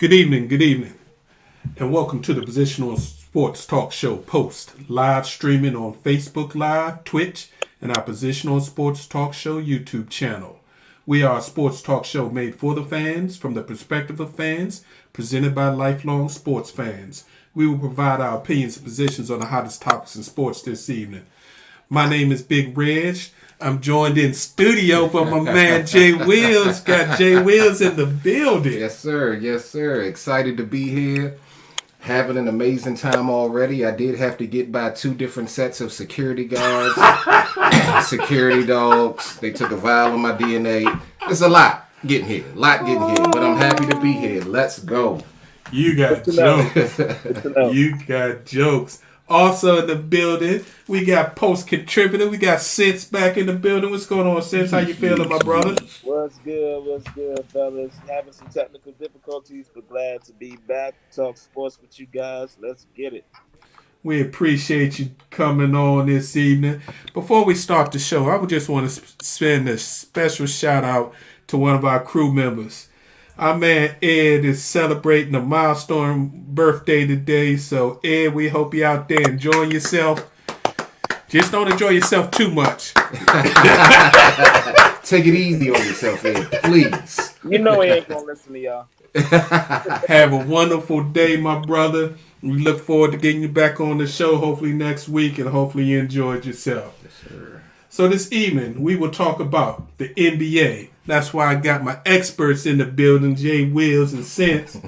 good evening, and welcome to the Positional Sports Talk Show Post, live streaming on Facebook Live, Twitch, and our Positional Sports Talk Show YouTube channel. We are a sports talk show made for the fans, from the perspective of fans, presented by lifelong sports fans. We will provide our opinions and positions on the hottest topics in sports this evening. My name is Big Reg. I'm joined in studio by my man Jay Wills. Got Jay Wills in the building. Yes, sir. Yes, sir. Excited to be here. Having an amazing time already. I did have to get by 2 different sets of security guards, security dogs. They took a vial of my DNA. It's a lot getting here. But I'm happy to be here. Let's go. You got jokes. You got jokes. Also in the building, we got post contributor. We got Sense back in the building. What's going on, Sense? How you feeling, my brother? What's good, fellas? Having some technical difficulties, but glad to be back. Talk sports with you guys. Let's get it. We appreciate you coming on this evening. Before we start the show, I would just want to send a special shout out to one of our crew members. Our man Ed is celebrating a milestone birthday today. So, Ed, we hope you're out there enjoying yourself. Just don't enjoy yourself too much. Take it easy on yourself, Ed, please. You know he ain't going to listen to y'all. Have a wonderful day, my brother. We look forward to getting you back on the show hopefully next week, and hopefully you enjoyed yourself. Yes, sir. So this evening, we will talk about the NBA. That's why I got my experts in the building, Jay Wills and Sense.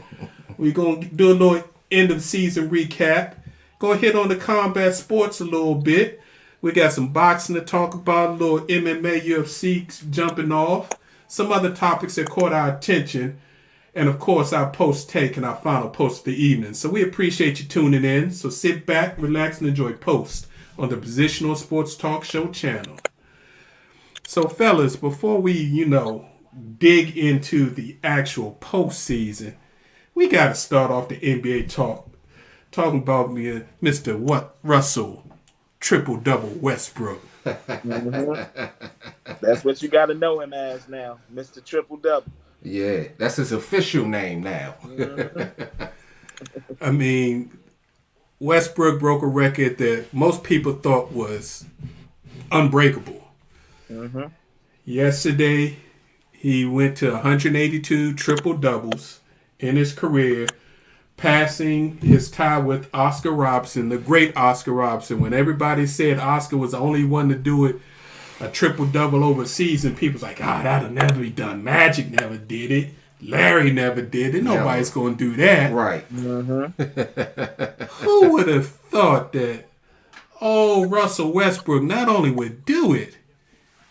We're going to do a little end-of-season recap. Go hit on the combat sports a little bit. We got some boxing to talk about, a little MMA, UFC jumping off, some other topics that caught our attention, and, of course, our post-take and our final post of the evening. So we appreciate you tuning in. So sit back, relax, and enjoy Post on the Positional Sports Talk Show channel. So, fellas, before we, dig into the actual postseason, we got to start off the NBA talk. Talking about Mr. Russell, triple-double Westbrook. That's what you got to know him as now, Mr. Triple-Double. Yeah, that's his official name now. I mean, Westbrook broke a record that most people thought was unbreakable. Mm-hmm. Yesterday, he went to 182 triple-doubles in his career, passing his tie with Oscar Robertson, the great Oscar Robertson. When everybody said Oscar was the only one to do it, a triple-double over a season, people's like, that'll never be done. Magic never did it. Larry never did it. Nobody's going to do that. Right. Mm-hmm. Who would have thought that, Russell Westbrook not only would do it,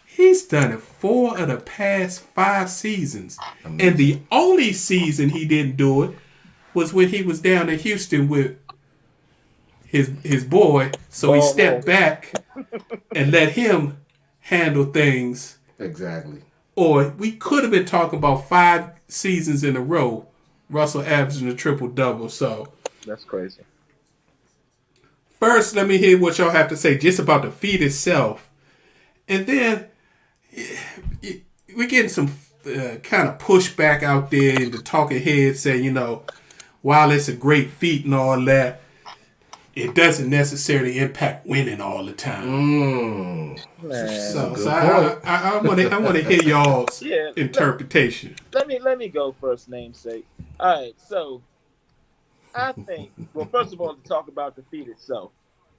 he's done it 4 of the past 5 seasons. Amazing. And the only season he didn't do it was when he was down in Houston with his boy. So he stepped back and let him handle things. Exactly. Or we could have been talking about 5 seasons in a row, Russell averaging a triple-double. So that's crazy. First, let me hear what y'all have to say just about the feat itself. And then we're getting some kind of pushback out there in the talking heads saying, while it's a great feat and all that, it doesn't necessarily impact winning all the time. So I want to hear y'all's interpretation. Let me go first, namesake. All right, so I think, well, first of all, to talk about the feat itself,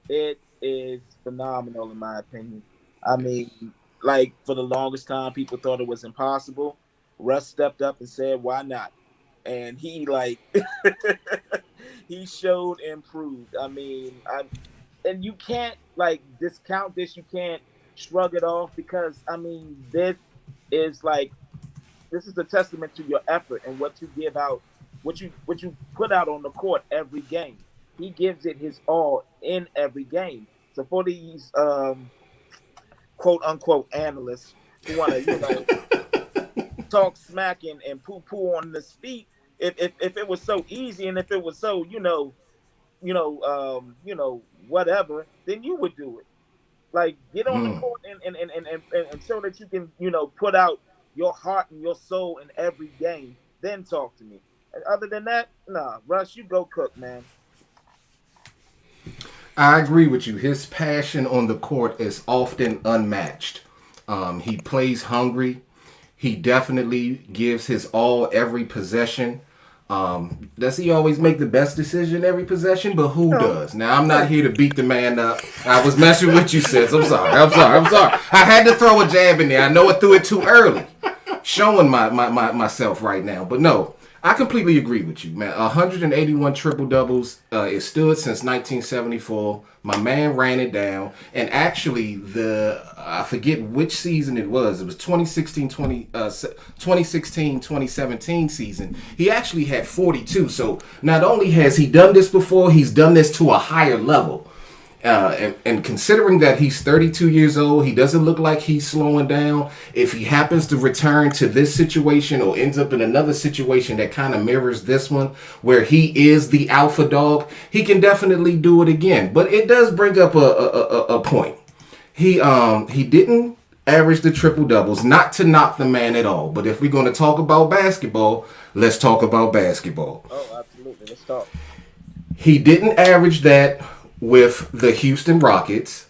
it is phenomenal in my opinion. I mean, like, for the longest time, people thought it was impossible. Russ stepped up and said, why not? And he, he showed and proved. I mean, and you can't, discount this. You can't shrug it off because, I mean, this is a testament to your effort and what you give out, what you put out on the court every game. He gives it his all in every game. So for these quote unquote analysts who want to talk smack and poo poo on this feat, if it was so easy and if it was so whatever, then you would do it. Like, get on the court and show that you can put out your heart and your soul in every game. Then talk to me. Other than that, nah. Russ, you go cook, man. I agree with you. His passion on the court is often unmatched. He plays hungry. He definitely gives his all every possession. Does he always make the best decision every possession? But who does? Now, I'm not here to beat the man up. I was messing with you, sis. I'm sorry. I had to throw a jab in there. I know I threw it too early. Showing myself right now. But no, I completely agree with you, man. 181 triple-doubles. It stood since 1974. My man ran it down. And actually, I forget which season it was. It was 2016-2017 season. He actually had 42. So not only has he done this before, he's done this to a higher level. And considering that he's 32 years old, he doesn't look like he's slowing down. If he happens to return to this situation or ends up in another situation that kind of mirrors this one, where he is the alpha dog, he can definitely do it again. But it does bring up a point. He didn't average the triple doubles, not to knock the man at all. But if we're going to talk about basketball, let's talk about basketball. Oh, absolutely. Let's talk. He didn't average that with the Houston Rockets,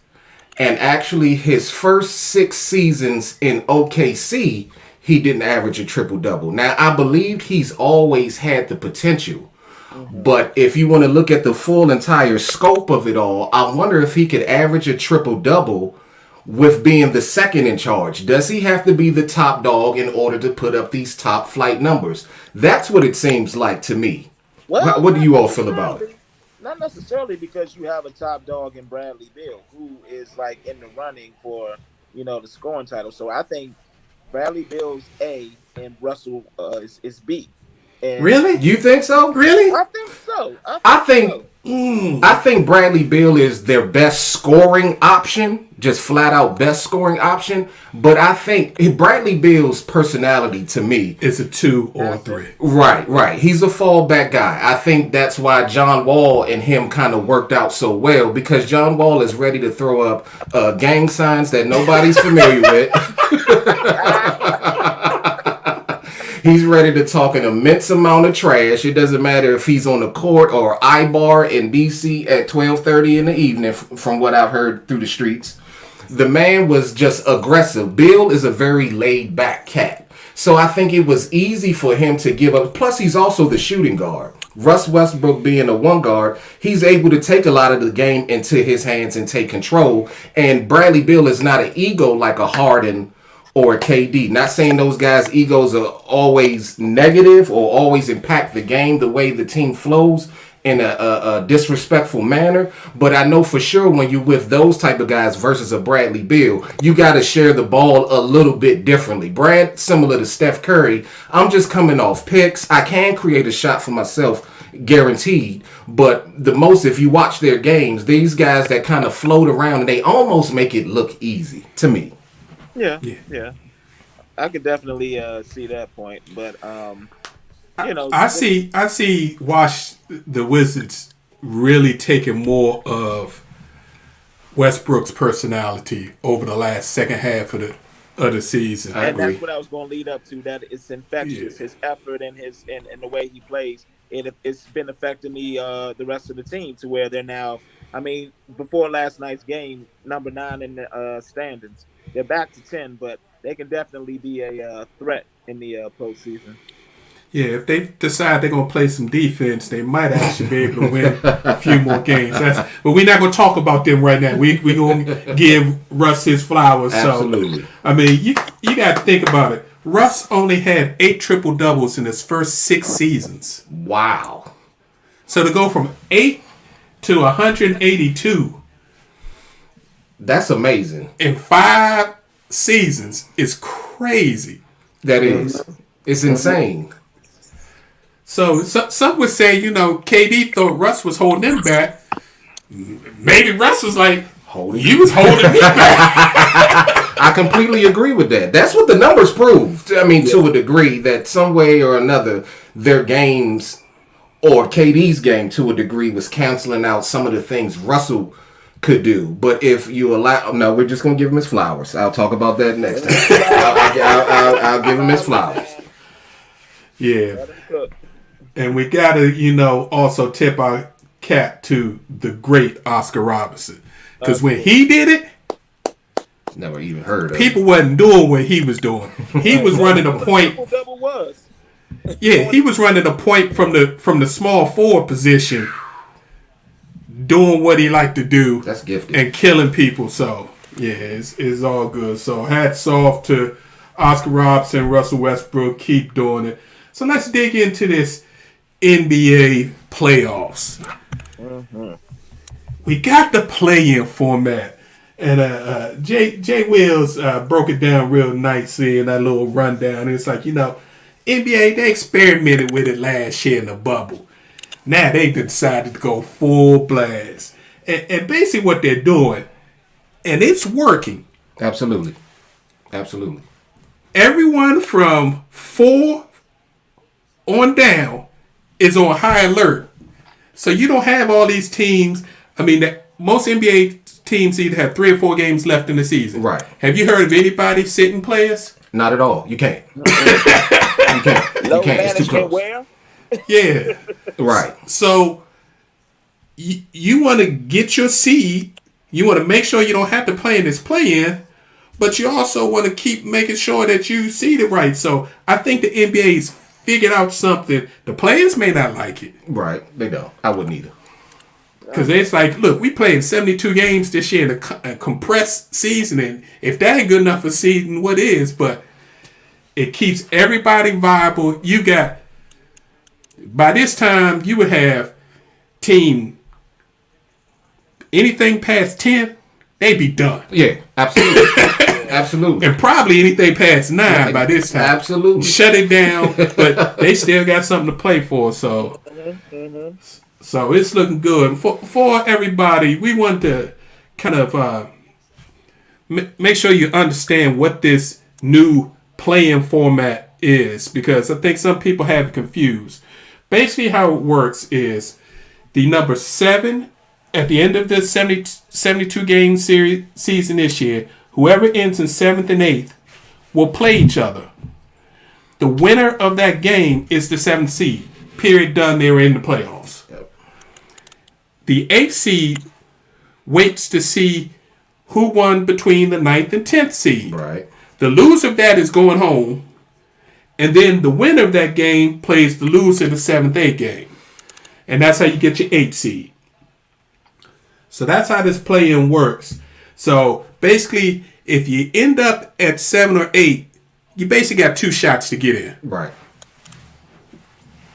and actually his first 6 seasons in OKC, he didn't average a triple-double. Now, I believe he's always had the potential, but if you want to look at the full entire scope of it all, I wonder if he could average a triple-double with being the second in charge. Does he have to be the top dog in order to put up these top flight numbers? That's what it seems like to me. Well, what do you all feel about it? Not necessarily, because you have a top dog in Bradley Beal, who is like in the running for, the scoring title. So I think Bradley Beal's A and Russell is B. And Really? You think so? Really? I think so. I think Bradley Beal is their best scoring option, just flat out best scoring option. But I think Bradley Beal's personality to me It's a 2 or a 3. Right. He's a fallback guy. I think that's why John Wall and him kind of worked out so well, because John Wall is ready to throw up gang signs that nobody's familiar with. He's ready to talk an immense amount of trash. It doesn't matter if he's on the court or iBar in DC at 12:30 in the evening, from what I've heard through the streets. The man was just aggressive. Bill is a very laid-back cat. So I think it was easy for him to give up. Plus, he's also the shooting guard. Russ Westbrook being a one guard, he's able to take a lot of the game into his hands and take control. And Bradley Beal is not an ego like a Harden or a KD. Not saying those guys' egos are always negative or always impact the game the way the team flows in a disrespectful manner, but I know for sure when you're with those type of guys versus a Bradley Beal, you got to share the ball a little bit differently. Brad, similar to Steph Curry, I'm just coming off picks. I can create a shot for myself, guaranteed, but the most, if you watch their games, these guys that kind of float around and they almost make it look easy to me. Yeah. I could definitely see that point, but I see the Wizards really taking more of Westbrook's personality over the last second half of the season. And that's what I was going to lead up to. That it's infectious. Yeah. His effort and and the way he plays, it's been affecting the rest of the team to where they're now. I mean, before last night's game, number 9 in the standings. They're back to 10, but they can definitely be a threat in the postseason. Yeah, if they decide they're going to play some defense, they might actually be able to win a few more games. But we're not going to talk about them right now. We're going to give Russ his flowers. Absolutely. So, I mean, you got to think about it. Russ only had 8 triple-doubles in his first 6 seasons. Wow. So to go from 8 to 182. That's amazing. In 5 seasons is crazy. That is. It's insane. So some would say, KD thought Russ was holding him back. Maybe Russ was like, you was holding me back. I completely agree with that. That's what the numbers proved. I mean, to a degree, that some way or another, their games, or KD's game to a degree, was canceling out some of the things Russell could do. But if you allow, no, we're just going to give him his flowers. I'll talk about that next time. I'll give him his flowers. Yeah. And we got to, also tip our cap to the great Oscar Robertson. Because when he did it, never even heard of people wasn't doing what he was doing. He was running a point. Double was. Yeah, he was running a point from the small forward position, doing what he liked to do. That's gifted. And killing people. So, yeah, it's all good. So, hats off to Oscar Robertson, Russell Westbrook. Keep doing it. So, let's dig into this NBA playoffs. Mm-hmm. We got the play-in format. And Jay Wills broke it down real nicely in that little rundown. It's like, NBA, they experimented with it last year in the bubble. Now they decided to go full blast. And basically what they're doing, and it's working. Absolutely. Everyone from 4 on down is on high alert. So you don't have all these teams. I mean, most NBA teams either have 3 or 4 games left in the season. Right. Have you heard of anybody sitting players? Not at all. You can't. You can't. It's too close. Where? Yeah. Right. So you want to get your seed. You want to make sure you don't have to play in this play-in, but you also want to keep making sure that you seed it right. So I think the NBA's figured out something. The players may not like it. Right. They don't. I wouldn't either. Because it's like, look, we played 72 games this year in a compressed season, and if that ain't good enough for seeding, what is? But it keeps everybody viable. You got, by this time, you would have team, anything past 10, they'd be done. Yeah, absolutely. Absolutely. And probably anything past 9 by this time. Absolutely. Shut it down, but they still got something to play for, so. So it's looking good. For everybody, we want to kind of make sure you understand what this new play-in format is, because I think some people have it confused. Basically how it works is the number 7 at the end of the 72 game season this year, whoever ends in 7th and 8th will play each other. The winner of that game is the 7th seed. Period, done. They were in the playoffs. The 8th seed waits to see who won between the 9th and 10th seed. Right. The loser of that is going home. And then the winner of that game plays the loser of the 7th, 8th game. And that's how you get your 8th seed. So that's how this play-in works. So basically, if you end up at 7 or 8, you basically got 2 shots to get in. Right.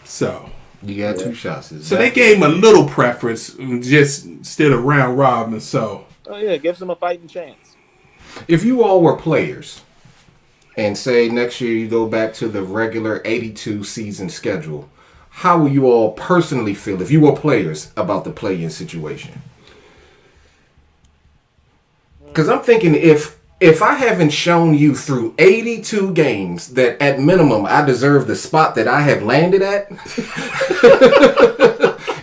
So you got 2 shots. So they gave him a little preference, just instead of round robin. So gives them a fighting chance. If you all were players, and say next year you go back to the regular 82 season schedule, how will you all personally feel if you were players about the play-in situation? Because I'm thinking if I haven't shown you through 82 games that at minimum I deserve the spot that I have landed at,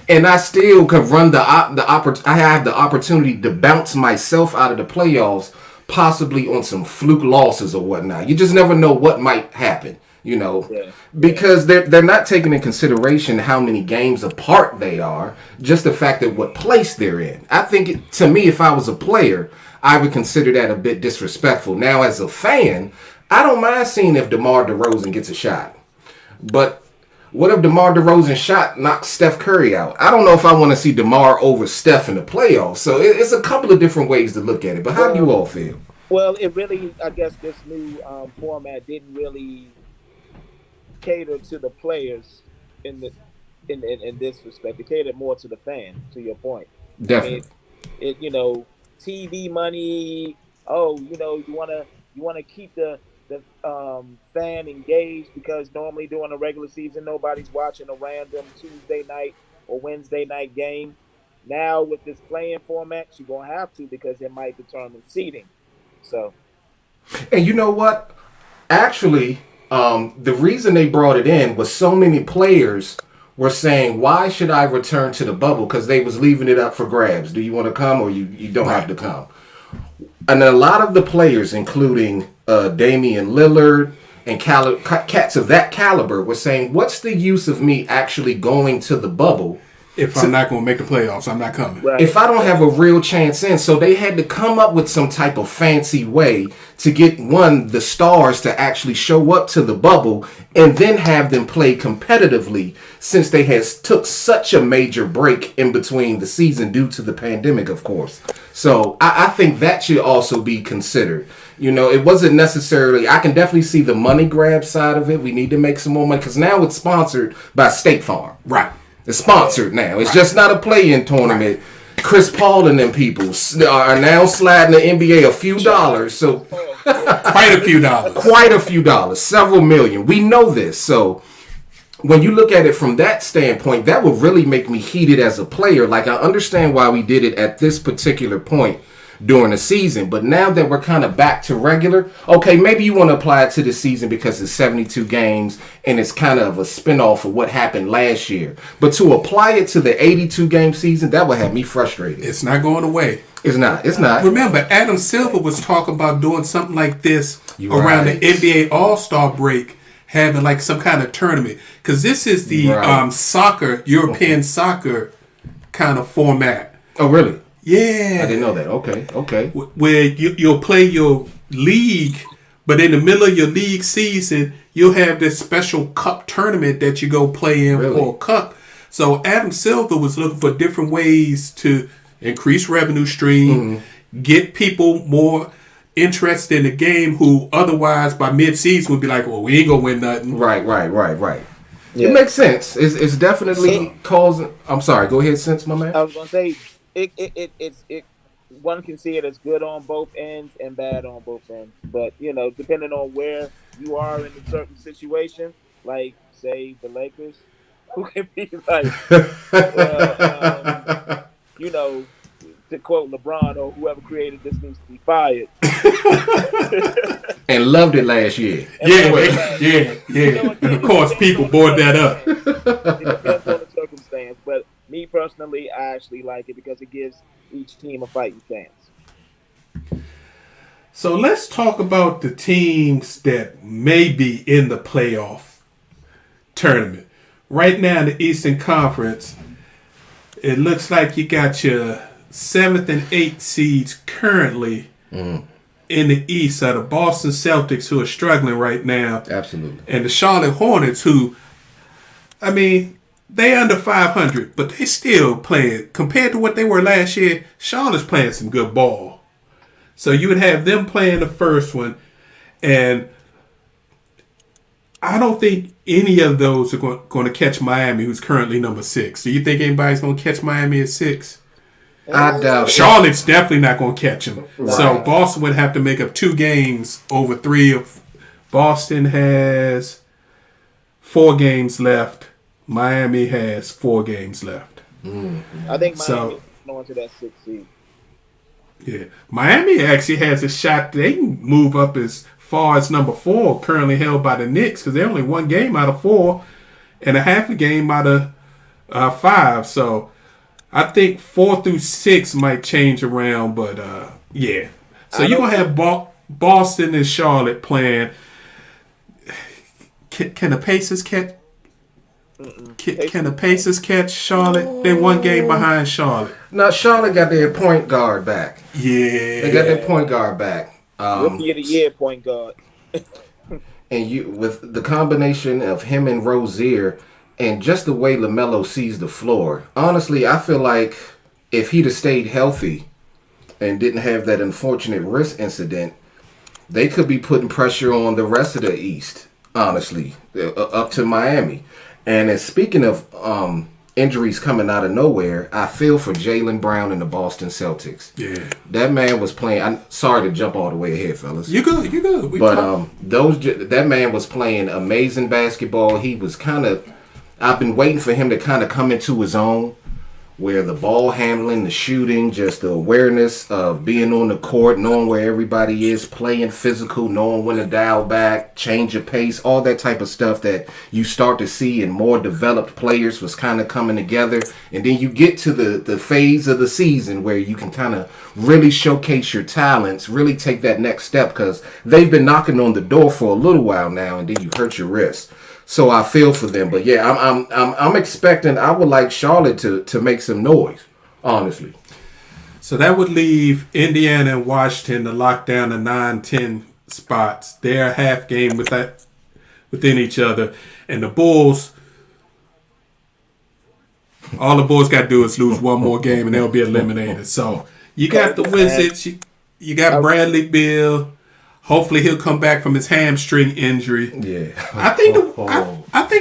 and I still could run I have the opportunity to bounce myself out of the playoffs, possibly on some fluke losses or whatnot. You just never know what might happen, because they're not taking in consideration how many games apart they are, just the fact that what place they're in. I think, to me, if I was a player, I would consider that a bit disrespectful. Now, as a fan, I don't mind seeing if DeMar DeRozan gets a shot. But what if DeMar DeRozan's shot knocks Steph Curry out? I don't know if I want to see DeMar over Steph in the playoffs. So it's a couple of different ways to look at it. But how do you all feel? Well, it really, I guess this new format didn't really cater to the players in this respect. It catered more to the fan, to your point. Definitely. TV money. You want to keep the fan engaged, because normally during the regular season nobody's watching a random Tuesday night or Wednesday night game. Now with this play-in format, you're gonna have to, because it might determine seeding. So, and you know what? Actually, the reason they brought it in was so many players were saying, why should I return to the bubble? Because they was leaving it up for grabs. Do you want to come, or you don't have to come? And a lot of the players, including Damian Lillard, and cats of that caliber were saying, what's the use of me actually going to the bubble If I'm not going to make the playoffs, I'm not coming. Right. if I don't have a real chance in? So they had to come up with some type of fancy way to get the stars to actually show up to the bubble and then have them play competitively, since they took such a major break in between the season due to the pandemic, of course. So I think that should also be considered. You know, it wasn't necessarily, I can definitely see the money grab side of it. We need to make some more money because now it's sponsored by State Farm. Right. It's sponsored now. It's just not a play-in tournament. Chris Paul and them people are now sliding the NBA a few dollars. So Quite a few dollars. quite a few dollars, several million. We know this. So when you look at it from that standpoint, that would really make me heated as a player. Like, I understand why we did it at this particular point during the season, but now that we're kind of back to regular, okay, maybe you want to apply it to the season because it's 72 games and it's kind of a spinoff of what happened last year. But to apply it to the 82 game season, that would have me frustrated. It's not going away. It's not. It's not. Remember, Adam Silver was talking about doing something like this You around right. the NBA All-Star break, having like some kind of tournament. Because this is the Right. European soccer kind of format. Oh, really? Yeah. I didn't know that. Okay. Where you'll play your league, but in the middle of your league season, you'll have this special cup tournament that you go play in Really? for a cup. So Adam Silver was looking for different ways to increase revenue stream, get people more interested in the game who otherwise by mid-season would be like, well, we ain't going to win nothing. Right. Yeah. It makes sense. It's definitely causing. I'm sorry. Go ahead, Sense, my man. I was gonna say it one can see it as good on both ends and bad on both ends. But you know, depending on where you are in a certain situation, like say the Lakers, who can be like, you know, to quote LeBron or whoever created this needs to be fired. And loved it last year. Yeah. And of course, people board that up. It depends on the circumstance, but me personally, I actually like it because it gives each team a fighting chance. So let's talk about the teams that may be in the playoff tournament. Right now in the Eastern Conference, it looks like you got your 7th and 8th seeds currently in the East are the Boston Celtics, who are struggling right now. Absolutely. And the Charlotte Hornets, who, I mean, they under 500, but they still playing. Compared to what they were last year, Charlotte's playing some good ball. So you would have them playing the first one, and I don't think any of those are going to catch Miami, who's currently number 6. Do you think anybody's going to catch Miami at 6? I doubt it. Charlotte's definitely not going to catch them. So Right. Boston would have to make up 2 games over 3 of. Boston has 4 games left. Miami has 4 games left. I think So- Miami going to that 6th seed. Yeah, Miami actually has a shot. They can move up as far as number 4, currently held by the Knicks, because they're only 1 game out of 4 and a half a game out of 5. So I think 4 through 6 might change around, but yeah. So you're gonna have Boston and Charlotte playing. Can the Pacers catch? Can the Pacers catch Charlotte? They're 1 game behind Charlotte. Now, Charlotte got their point guard back. Yeah, They got their point guard back. Rookie of the year point guard. And you, with the combination of him and Rozier, and just the way LaMelo sees the floor, honestly, I feel like if he'd have stayed healthy and didn't have that unfortunate wrist incident, they could be putting pressure on the rest of the East, honestly, up to Miami. And as speaking of injuries coming out of nowhere, I feel for Jaylen Brown and the Boston Celtics. yeah. That man was playing. I'm sorry to jump all the way ahead, fellas. You good? You good? We But talk- that man was playing amazing basketball. He was kind of. I've been waiting for him to kind of come into his own. where the ball handling, the shooting, just the awareness of being on the court, knowing where everybody is, playing physical, knowing when to dial back, change your pace, all that type of stuff that you start to see in more developed players was kind of coming together. And then you get to the phase of the season where you can kind of really showcase your talents, really take that next step, because they've been knocking on the door for a little while now, and then you hurt your wrist. So I feel for them, but yeah, I'm expecting. I would like Charlotte to make some noise, honestly. So that would leave Indiana and Washington to lock down the 9-10 spots. They're half game within each other, and the Bulls. All the Bulls got to do is lose one more game, and they'll be eliminated. So you got the Wizards. You got Bradley Beal. Hopefully he'll come back from his hamstring injury. Yeah, I think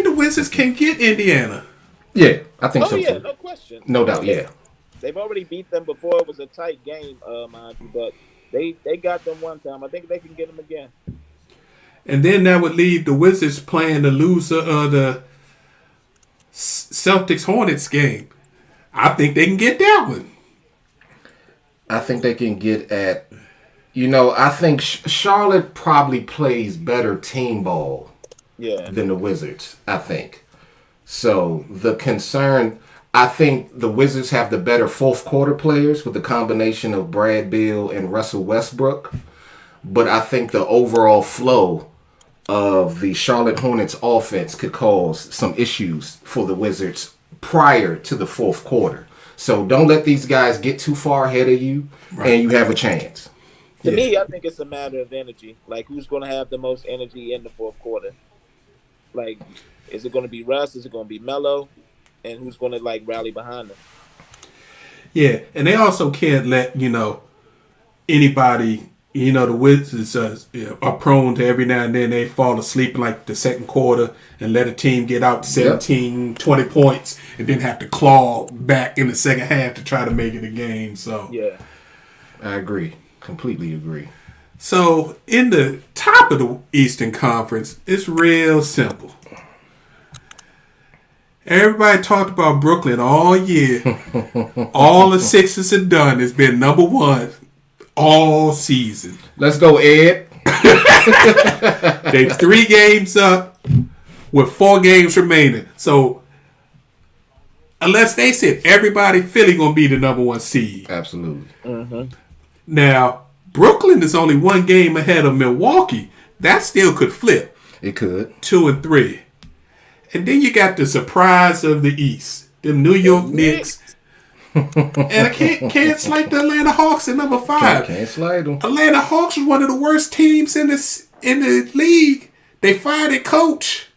the Wizards can get Indiana. Yeah, I think so yeah, too. no question. No doubt. Yeah, they've already beat them before. It was a tight game, mind you, but they got them one time. I think they can get them again. And then that would leave the Wizards playing the loser of the Celtics Hornets game. I think they can get that one. I think they can get at. I think Charlotte probably plays better team ball than the Wizards, I think. So the concern, I think the Wizards have the better fourth quarter players with the combination of Brad Beal and Russell Westbrook. But I think the overall flow of the Charlotte Hornets offense could cause some issues for the Wizards prior to the fourth quarter. So don't let these guys get too far ahead of you, and you have a chance. To me, I think it's a matter of energy. Like, who's going to have the most energy in the fourth quarter? Like, is it going to be Russ? Is it going to be Melo? And who's going to, rally behind them? Yeah, and they also can't let, anybody, the Wizards are prone to every now and then they fall asleep in, the second quarter and let a team get out 17, 20 points and then have to claw back in the second half to try to make it a game. So yeah, I agree. Completely agree. So, in the top of the Eastern Conference, it's real simple. Everybody talked about Brooklyn all year. All the Sixers have done has been number one all season. Let's go, Ed. They 3 games up with 4 games remaining. So, unless they said everybody, Philly going to be the number 1 seed. Absolutely. Mm-hmm. Now, Brooklyn is only 1 game ahead of Milwaukee. That still could flip. It could. 2 and 3. And then you got the surprise of the East. Them New York Knicks. And I can't slight the Atlanta Hawks at number 5. Can't slide them. Atlanta Hawks was one of the worst teams in the league. They fired a coach.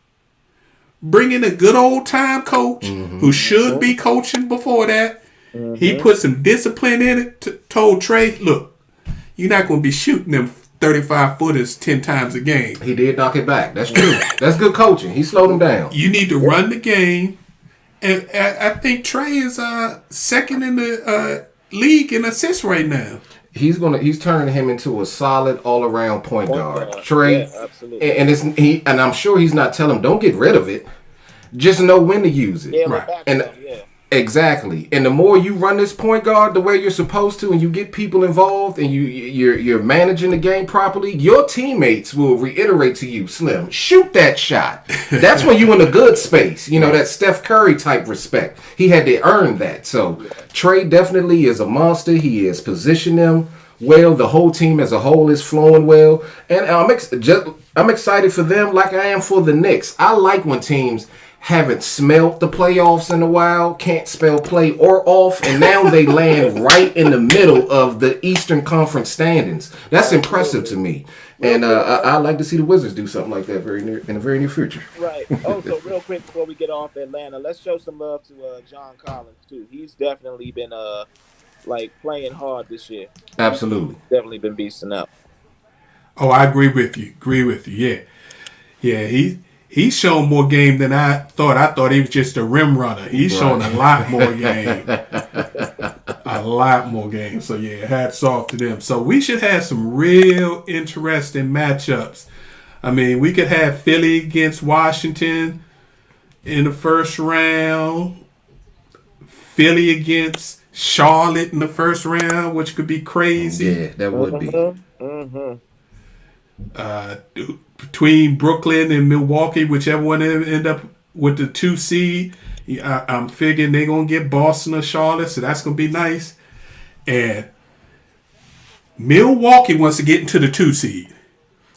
Bring in a good old time coach who should be coaching before that. Mm-hmm. He put some discipline in it, told Trey, look, you're not going to be shooting them 35-footers 10 times a game. He did knock it back. That's true. That's good coaching. He slowed him down. You need to run the game. And I think Trey is second in the league in assists right now. He's turning him into a solid all-around point guard. Trey, yeah, absolutely. And I'm sure he's not telling him, don't get rid of it. Just know when to use it. Yeah, right. Exactly. And the more you run this point guard the way you're supposed to, and you get people involved, and you're managing the game properly, your teammates will reiterate to you, Slim, shoot that shot. That's when you in a good space. That Steph Curry type respect. He had to earn that. So Trey definitely is a monster. He has positioned them well. The whole team as a whole is flowing well. And I'm excited for them like I am for the Knicks. I like when teams haven't smelled the playoffs in a while, can't spell play or off, and now they land right in the middle of the Eastern Conference standings. That's impressive to me. And I'd like to see the Wizards do something like that in the very near future. Right. Oh, so real quick before we get off Atlanta, let's show some love to John Collins, too. He's definitely been playing hard this year. Absolutely. Definitely been beasting up. Oh, I agree with you. Yeah. Yeah, he's shown more game than I thought. I thought he was just a rim runner. He's shown a lot more game. A lot more game. So, yeah, hats off to them. So, we should have some real interesting matchups. I mean, we could have Philly against Washington in the first round. Philly against Charlotte in the first round, which could be crazy. Yeah, that would be. Between Brooklyn and Milwaukee, whichever one end up with the 2 seed, I'm figuring they're going to get Boston or Charlotte, so that's going to be nice. And Milwaukee wants to get into the 2 seed.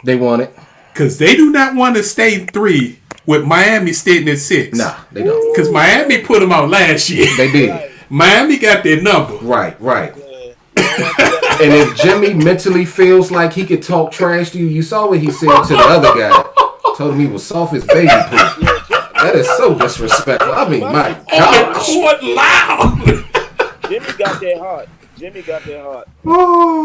They want it. Because they do not want to stay 3 with Miami sitting at 6. Nah, they don't. Because Miami put them out last year. They did. Right. Miami got their number. Right. Yeah. And if Jimmy mentally feels like he could talk trash to you, you saw what he said to the other guy. Told him he was soft as baby poop. That is so disrespectful. I mean, my Oh, gosh. court loud. Jimmy got their heart. Jimmy got their heart.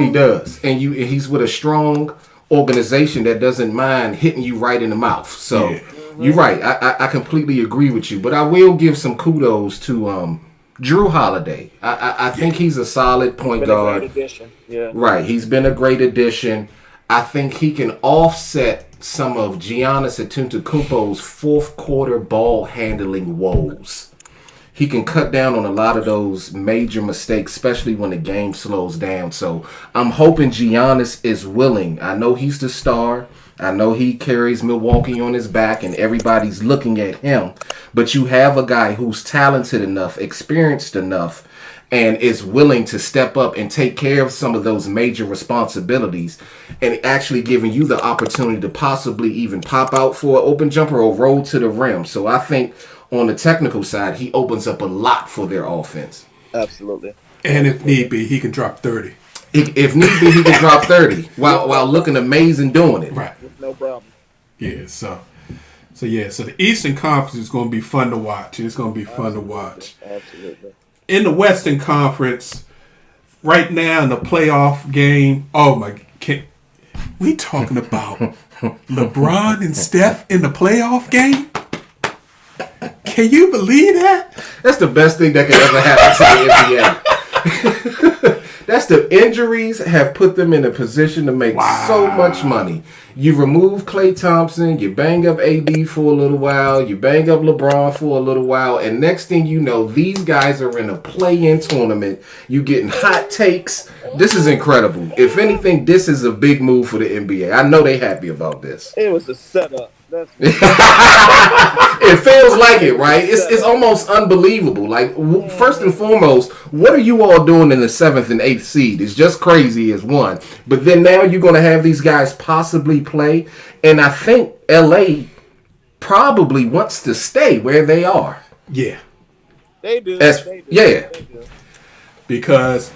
He does. And he's with a strong organization that doesn't mind hitting you right in the mouth. So Yeah. you're right. I completely agree with you. But I will give some kudos to Drew Holiday. I think he's a solid point Been a guard. great addition. Yeah. Right. He's been a great addition. I think he can offset some of Giannis Antetokounmpo's fourth quarter ball handling woes. He can cut down on a lot of those major mistakes, especially when the game slows down. So I'm hoping Giannis is willing. I know he's the star. I know he carries Milwaukee on his back and everybody's looking at him. But you have a guy who's talented enough, experienced enough, and is willing to step up and take care of some of those major responsibilities and actually giving you the opportunity to possibly even pop out for an open jumper or roll to the rim. So I think on the technical side, he opens up a lot for their offense. Absolutely. And if need be, he can drop 30. If need be, he can drop 30 while looking amazing doing it. Right. With no problem. Yeah, so the Eastern Conference is going to be fun to watch. It's going to be fun to watch. Absolutely. In the Western Conference, right now in the playoff game, we talking about LeBron and Steph in the playoff game? Can you believe that? That's the best thing that could ever happen to the NBA. That's the injuries have put them in a position to make so much money. You remove Klay Thompson, you bang up AD for a little while, you bang up LeBron for a little while, and next thing you know, these guys are in a play-in tournament. You getting hot takes. This is incredible. If anything, this is a big move for the NBA. I know they happy about this. It was a setup. That's It feels like it, right? It's almost unbelievable. Like, first and foremost, what are you all doing in the 7th and 8th seed? It's just crazy as one. But then now you're going to have these guys possibly play. And I think LA probably wants to stay where they are. Yeah, they do. Yeah. They do. because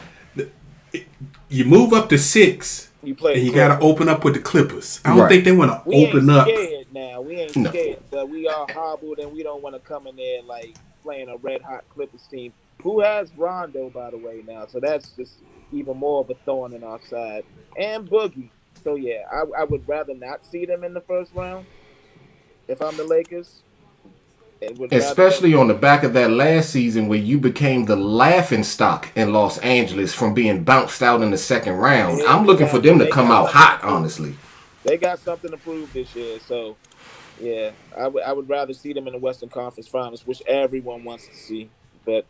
you move up to 6 You play. and you got to open up with the Clippers. I don't Right. think they want to We open ain't up. scared now. We ain't No. scared, but we are hobbled, and we don't want to come in there like playing a red hot Clippers team who has Rondo, by the way, now. So that's just even more of a thorn in our side. And Boogie. So yeah, I would rather not see them in the first round if I'm the Lakers. Especially on the back of that last season where you became the laughing stock in Los Angeles from being bounced out in the second round. Yeah, I'm looking for them to come out hot, honestly. They got something to prove this year, so yeah, I would rather see them in the Western Conference Finals, which everyone wants to see, but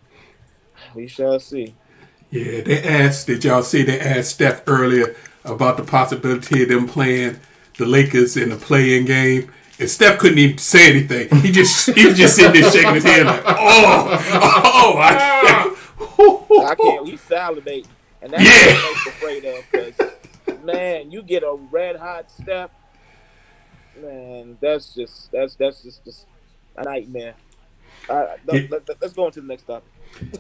we shall see. Yeah, did y'all see they asked Steph earlier about the possibility of them playing the Lakers in the play-in game? And Steph couldn't even say anything. He was just sitting there shaking his head like, I can't. He's salivating, and that's what I'm most afraid of. Because man, you get a red hot Steph, man, that's just a nightmare. Let's go on to the next topic.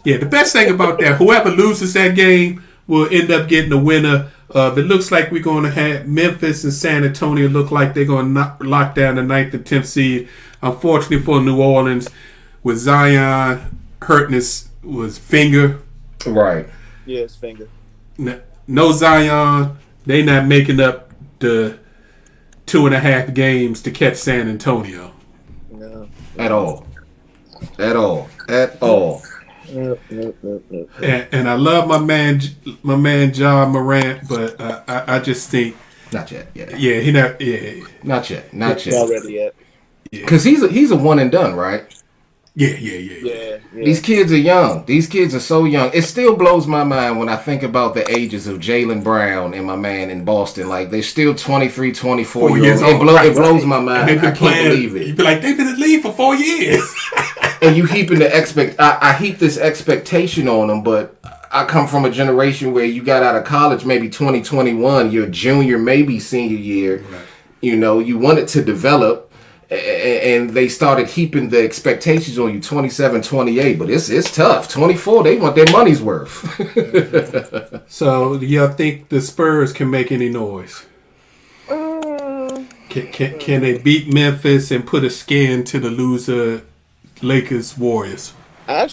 Yeah, the best thing about that, whoever loses that game will end up getting the winner. It looks like we're going to have Memphis and San Antonio look like they're going to lock down the 9th and 10th seed. Unfortunately for New Orleans, with Zion hurting his finger. Right. Yeah, his finger. No Zion. They not making up the 2.5 games to catch San Antonio. No. At all. And I love my man John Morant, but I just think Not yet. Yeah. yeah he not yeah Not yet. Not ready yet. Because he's a one and done, right? Yeah. These kids are young. These kids are so young. It still blows my mind when I think about the ages of Jaylen Brown and my man in Boston. Like, they're still 23, 24 years old. It blows my mind. I can't believe it. You'd be like, they've been in the league for 4 years. And you heaping the I heap this expectation on them, but I come from a generation where you got out of college maybe 2021, your junior, maybe senior year. Right. You know, you wanted to develop. And they started heaping the expectations on you 27, 28, but it's tough. 24, they want their money's worth. So, do y'all think the Spurs can make any noise? Can they beat Memphis and put a skin to the loser Lakers Warriors? I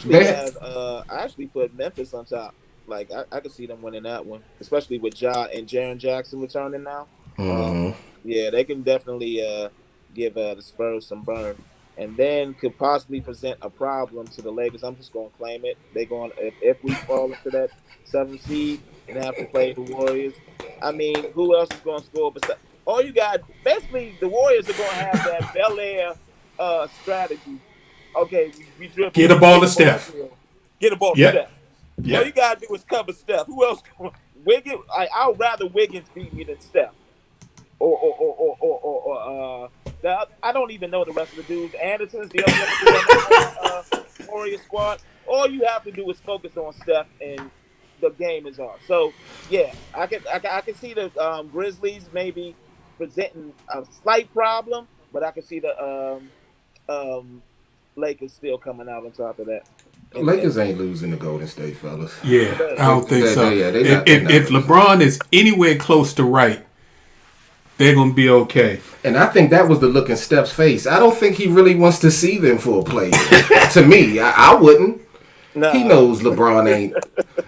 actually put Memphis on top. Like, I could see them winning that one, especially with Ja and Jaren Jackson returning now. Mm-hmm. Yeah, they can definitely give the Spurs some burn, and then could possibly present a problem to the Lakers. I'm just going to claim it. They're going if we fall into that 7th seed and have to play the Warriors. I mean, who else is going to score? But all you got, basically, the Warriors are going to have that Bel Air strategy. Okay, we dribble. Get a ball to Steph. Get a ball to Steph. Yeah. All you got to do is cover Steph. Who else? Wiggins. I'd rather Wiggins beat me than Steph. I don't even know the rest of the dudes. Anderson's the other Warrior squad. All you have to do is focus on Steph, and the game is on. So yeah, I can see the Grizzlies maybe presenting a slight problem, but I can see the Lakers still coming out on top of that. Lakers ain't losing to Golden State, fellas. Yeah, I don't think so. If LeBron is anywhere close to right, they're going to be okay. And I think that was the look in Steph's face. I don't think he really wants to see them for a play. To me, I wouldn't. No. He knows LeBron ain't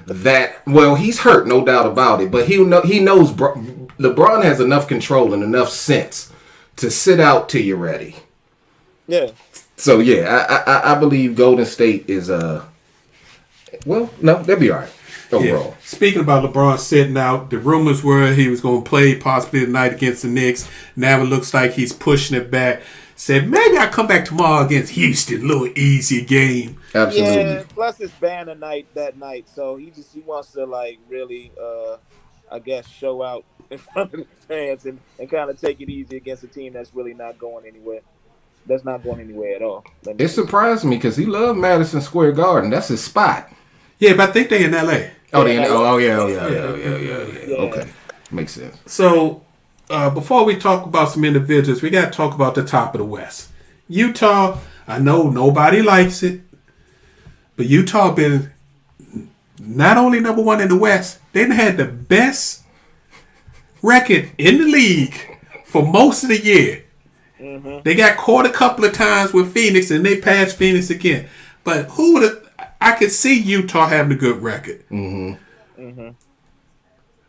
that. Well, he's hurt, no doubt about it. But he knows LeBron has enough control and enough sense to sit out till you're ready. Yeah. So, yeah, I believe Golden State is, well, no, they'll be all right. Overall. Yeah. Speaking about LeBron sitting out, the rumors were he was going to play possibly tonight against the Knicks. Now it looks like he's pushing it back. Said, maybe I'll come back tomorrow against Houston. A little easy game. Absolutely. Yeah, plus it's banner night that night. So he wants to, like, really, I guess, show out in front of the fans and kind of take it easy against a team that's really not going anywhere. That's not going anywhere at all. It surprised me because he loved Madison Square Garden. That's his spot. Yeah, but I think they're in L.A. Oh, yeah. Okay. Makes sense. So, before we talk about some individuals, we got to talk about the top of the West. Utah, I know nobody likes it, but Utah been not only number one in the West, they had the best record in the league for most of the year. Mm-hmm. They got caught a couple of times with Phoenix, and they passed Phoenix again. But who would have... I could see Utah having a good record. Mm-hmm. Mm-hmm.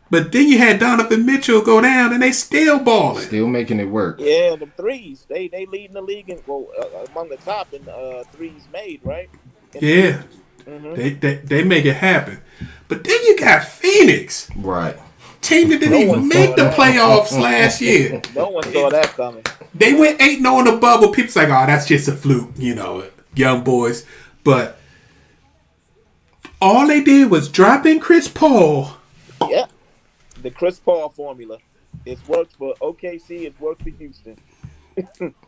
But then you had Donovan Mitchell go down, and they still balling. Still making it work. Yeah, the threes. They leading the league among the top in threes made, right? Yeah. Mm-hmm. They make it happen. But then you got Phoenix. Right. Team that didn't even make the playoffs last year. No one saw that coming. They went 8-0 in the bubble. People's like, oh, that's just a fluke, young boys. But all they did was drop in Chris Paul. Yeah. The Chris Paul formula. It's worked for OKC. It's worked for Houston.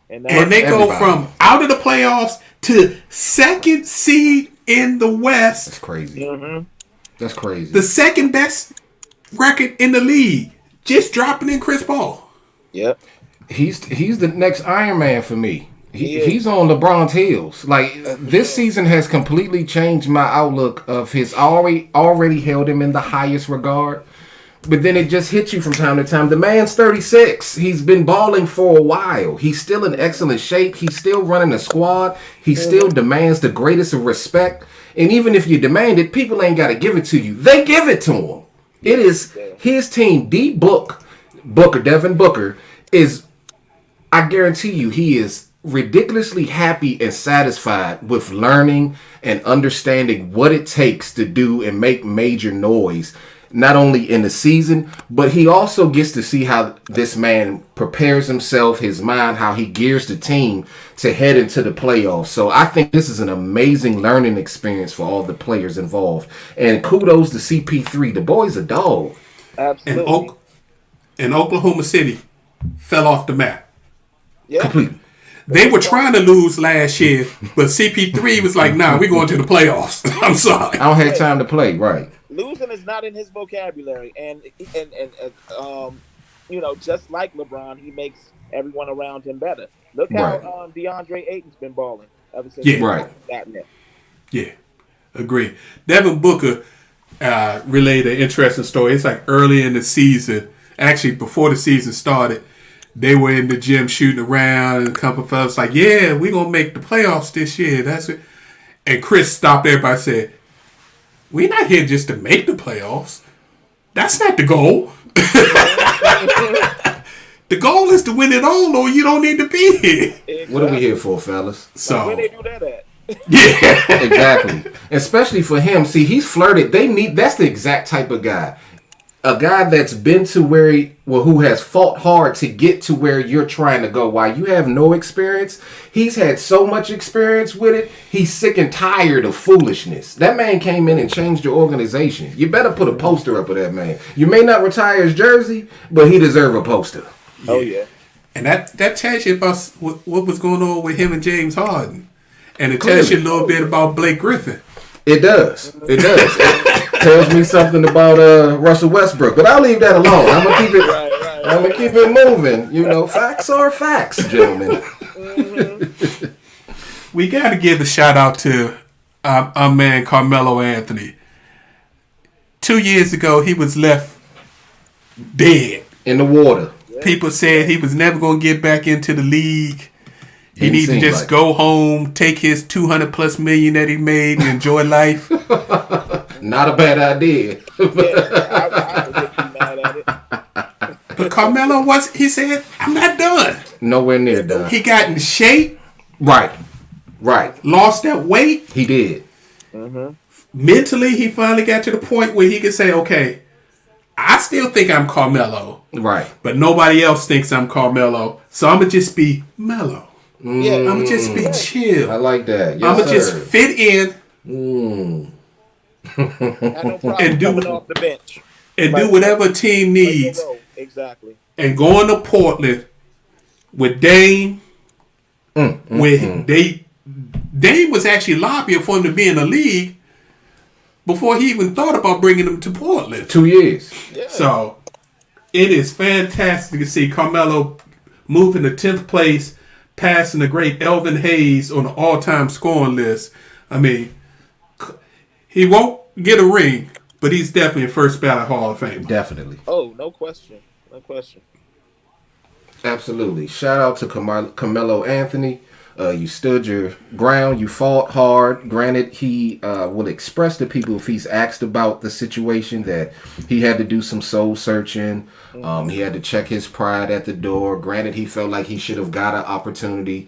and they go from out of the playoffs to second seed in the West. That's crazy. Mm-hmm. That's crazy. The second best record in the league. Just dropping in Chris Paul. Yep. He's the next Iron Man for me. He's on LeBron's heels. Like, this season has completely changed my outlook of his already held him in the highest regard. But then it just hits you from time to time. The man's 36. He's been balling for a while. He's still in excellent shape. He's still running a squad. He still demands the greatest of respect. And even if you demand it, people ain't got to give it to you. They give it to him. It is his team. Devin Booker is, I guarantee you, he is ridiculously happy and satisfied with learning and understanding what it takes to do and make major noise. not only in the season, but he also gets to see how this man prepares himself, his mind, how he gears the team to head into the playoffs. So I think this is an amazing learning experience for all the players involved. And kudos to CP3. The boy's a dog. Absolutely. And Oklahoma City fell off the map. Yeah. Completely. They were trying to lose last year, but CP3 was like, nah, we're going to the playoffs. I'm sorry. I don't have time to play, right. Losing is not in his vocabulary. And just like LeBron, he makes everyone around him better. Look how DeAndre Ayton's been balling ever since he's gotten there. Yeah, agree. Devin Booker relayed an interesting story. It's like early in the season, actually before the season started, they were in the gym shooting around, and a couple of fellas like, yeah, we're going to make the playoffs this year. That's it. And Chris stopped everybody and said, we're not here just to make the playoffs. That's not the goal. The goal is to win it all, or you don't need to be here. Exactly. What are we here for, fellas? So where they do that at? Yeah. Exactly. Especially for him. See, he's flirted. That's the exact type of guy. A guy that's been to who has fought hard to get to where you're trying to go. While you have no experience, he's had so much experience with it. He's sick and tired of foolishness. That man came in and changed your organization. You better put a poster up of that man. You may not retire his jersey, but he deserves a poster. Oh, yeah. And that tells you about what was going on with him and James Harden. And it tells you a little bit about Blake Griffin. It does. It tells me something about Russell Westbrook. But I'll leave that alone. I'm gonna keep it. I'm gonna keep it moving. Facts are facts, gentlemen. We got to give a shout out to our man Carmelo Anthony. 2 years ago, he was left dead In the water. People said he was never going to get back into the league. He Didn't needs to seem just like go home, take his $200+ million that he made, and enjoy life. Not a bad idea. I would just be mad at it. But Carmelo he said, I'm not done. Nowhere near done. He got in shape, Right. lost that weight. He did. Mentally, he finally got to the point where he could say, okay, I still think I'm Carmelo. Right. But nobody else thinks I'm Carmelo. So I'm going to just be mellow. Yeah. I'm going to just be chill. I like that. Yes, I'm going to just fit in Had no problem And do- coming off the bench. and do whatever a team needs. Exactly. And going to Portland with Dame, Dame was actually lobbying for him to be in the league before he even thought about bringing him to Portland. 2 years. Yeah. So it is fantastic to see Carmelo moving to 10th place, passing the great Elvin Hayes on the all-time scoring list. I mean, he won't get a ring, but he's definitely a first ballot Hall of Fame. Definitely. Oh, no question. No question. Absolutely. Shout out to Carmelo Anthony. You stood your ground. You fought hard. Granted, he will express to people if he's asked about the situation that he had to do some soul searching. He had to check his pride at the door. Granted, he felt like he should have got an opportunity.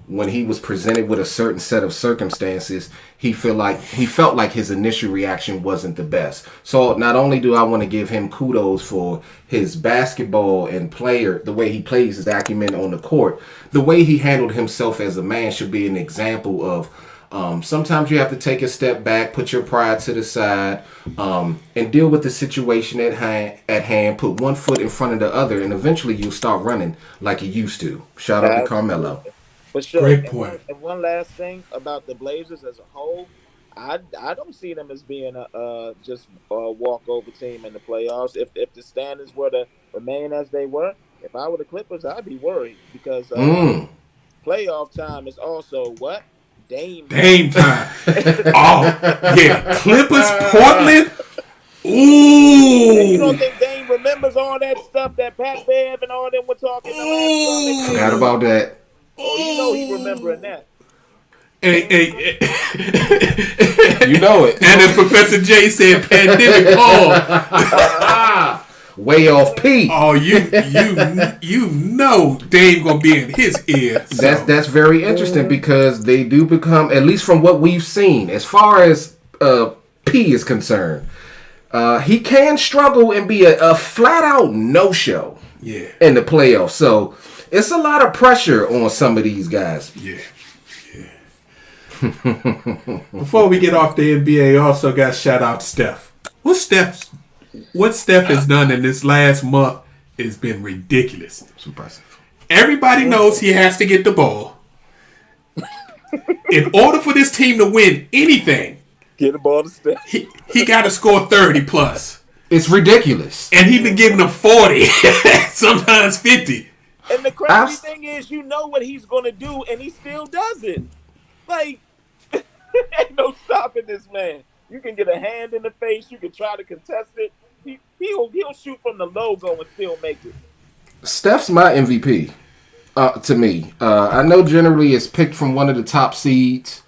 When he was presented with a certain set of circumstances, he felt like his initial reaction wasn't the best. So not only do I want to give him kudos for his basketball and the way he plays his acumen on the court, the way he handled himself as a man should be an example of sometimes you have to take a step back, put your pride to the side, and deal with the situation at hand, put one foot in front of the other, and eventually you'll start running like you used to. Shout out to Carmelo. For sure. Great point. And one last thing about the Blazers as a whole, I don't see them as being just a walkover team in the playoffs. If the standings were to remain as they were, if I were the Clippers, I'd be worried because playoff time is also what? Dame time. Oh, yeah. Clippers, Portland. Ooh. And you don't think Dame remembers all that stuff that Pat Bev and all them were talking about? Forgot about that. Oh, you know he remembering that. Hey. You know it. And as Professor J said, pandemic pause. Way off P. Oh, you know Dame gonna be in his ear. So. That's very interesting because they do become, at least from what we've seen, as far as P is concerned, He can struggle and be a flat out no-show in the playoffs. So it's a lot of pressure on some of these guys. Yeah. Before we get off the NBA, also got shout out to Steph. What Steph has done in this last month has been ridiculous. It's impressive. Everybody knows he has to get the ball. In order for this team to win anything, get the ball to Steph. He got to score 30 plus. It's ridiculous. And he's been giving them 40, sometimes 50. And the crazy thing is, you know what he's going to do, and he still does it. Like, ain't no stopping this man. You can get a hand in the face. You can try to contest it. He'll shoot from the logo and still make it. Steph's my MVP to me. I know generally it's picked from one of the top seeds,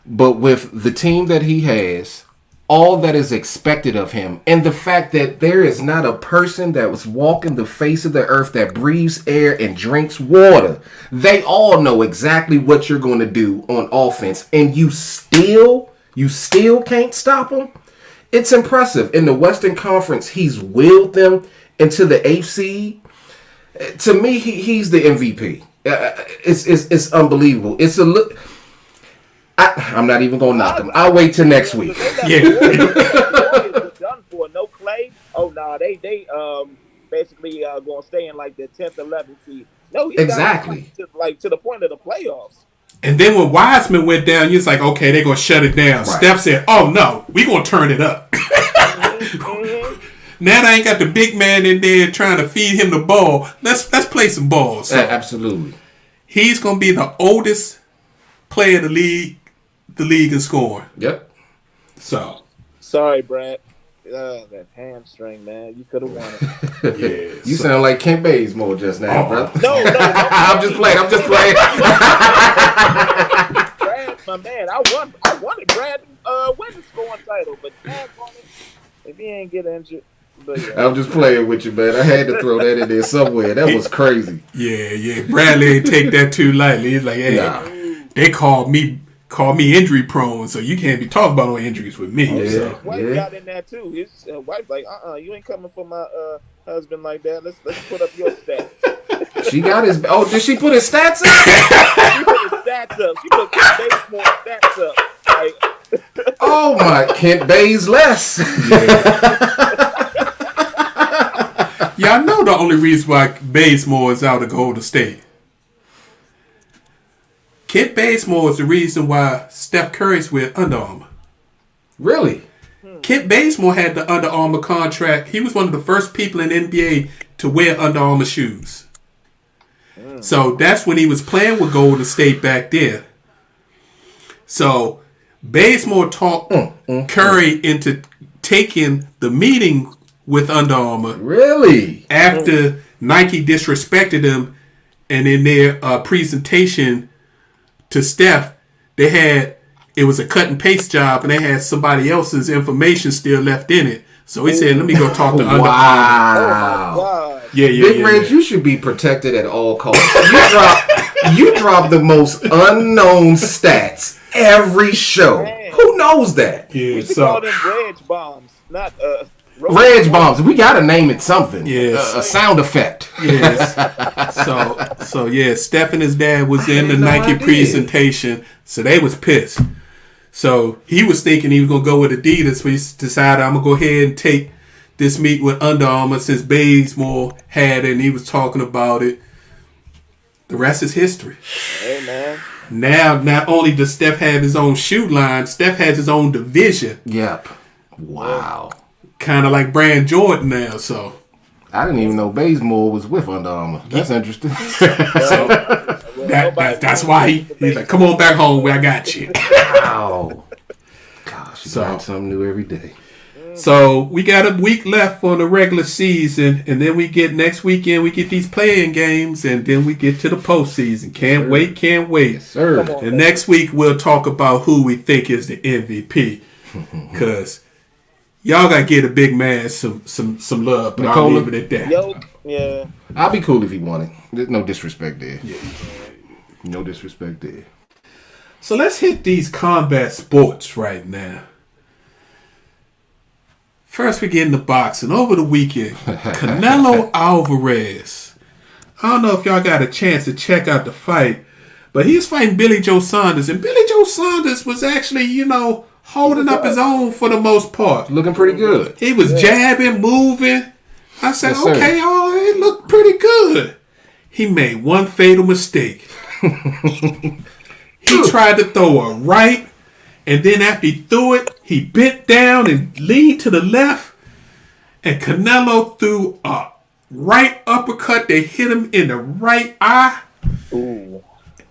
but with the team that he has, all that is expected of him, and the fact that there is not a person that was walking the face of the earth that breathes air and drinks water, they all know exactly what you're going to do on offense, and you still can't stop him. It's impressive. In the Western Conference, he's willed them into the 8th seed. To me, he's the MVP. It's unbelievable. It's a look. I'm not even gonna knock him. I'll wait till next week. Yeah. Done for no Clay. Oh no, they basically gonna stay in like the 10th, 11th seed. No, exactly. To the point of the playoffs. And then when Wiseman went down, you're like, okay, they're gonna shut it down. Right. Steph said, "Oh no, we gonna turn it up." Now they ain't got the big man in there trying to feed him the ball. Let's play some ball. So absolutely. He's gonna be the oldest player in the league in scoring. Yep. So sorry, Brad. That hamstring, man. You could have won it. Yeah. You sound like Kent Bazemore just now, bro. No. I'm just playing. Brad, my man. I wanted Brad win the scoring title, but Brad won it. If he ain't get injured. But, yeah. I'm just playing with you, man. I had to throw that in there somewhere. That was crazy. Yeah. Bradley ain't take that too lightly. He's like, hey, they called me injury prone, so you can't be talking about no injuries with me. Yeah. So. His wife got in there too. His wife's like, you ain't coming for my husband like that. Let's put up your stats. She got his. Oh, did she put his stats up? She put his stats up. She put Kent Bazemore stats up. Like, oh my, Kent Bays less. Yeah, I know the only reason why Bazemore is out of Golden State. Kent Bazemore is the reason why Steph Curry's with Under Armour. Really? Kent Bazemore had the Under Armour contract. He was one of the first people in the NBA to wear Under Armour shoes. So that's when he was playing with Golden State back there. So Bazemore talked Curry into taking the meeting with Under Armour. Really? After Nike disrespected him, and in their presentation to Steph, it was a cut and paste job, and they had somebody else's information still left in it. So he said, "Let me go talk to Under Armour." Wow. Yeah. Big Reg, you should be protected at all costs. You drop the most unknown stats every show. Man. Who knows that? Yeah, we should call them Reg bombs, not Reg bombs. We gotta name it something. Yes. A sound effect. Yes. So yeah, Steph and his dad was in the Nike presentation, so they was pissed. So he was thinking he was gonna go with Adidas, but he decided I'm gonna go ahead and take this meet with Under Armour since Bazemore had it and he was talking about it. The rest is history. Hey man. Now, not only does Steph have his own shoe line, Steph has his own division. Yep. Wow. Kind of like Brand Jordan now, so. I didn't even know Bazemore was with Under Armour. That's interesting. That's why he's like, come on back home where I got you. Wow. Gosh, you learn something new every day. So we got a week left for the regular season, and then next weekend we get these playing games, and then we get to the postseason. Can't wait. Yes, sir. And next week we'll talk about who we think is the MVP, because y'all gotta give a big man some love. But I'll leave it at that. Yeah. I'll be cool if he won it. There's no disrespect there. Yeah. No disrespect there. So let's hit these combat sports right now. First, we get into boxing. Over the weekend, Canelo Alvarez. I don't know if y'all got a chance to check out the fight, but he's fighting Billy Joe Saunders. And Billy Joe Saunders was actually, holding up his own for the most part. Looking pretty good. He was jabbing, moving. I said, Yes, sir. okay, it looked pretty good. He made one fatal mistake. He tried to throw a right, and then after he threw it, he bent down and leaned to the left, and Canelo threw a right uppercut that hit him in the right eye. Ooh.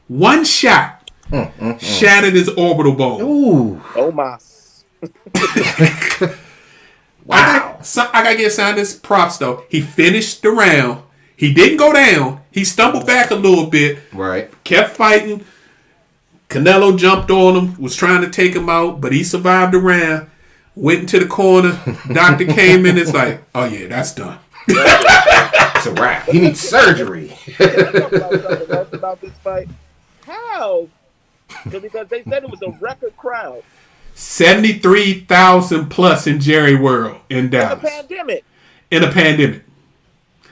One shot shattered his orbital bone. Ooh. Oh my. Wow. I gotta get Saunders props though. He finished the round. He didn't go down. He stumbled back a little bit. Right. Kept fighting. Canelo jumped on him, was trying to take him out, but he survived the round. Went into the corner. Doctor came in. It's like, oh yeah, that's done. It's a wrap. He needs surgery. Something else about this fight. How? Because they said it was a record crowd 73,000 plus in Jerry World in Dallas. In a pandemic.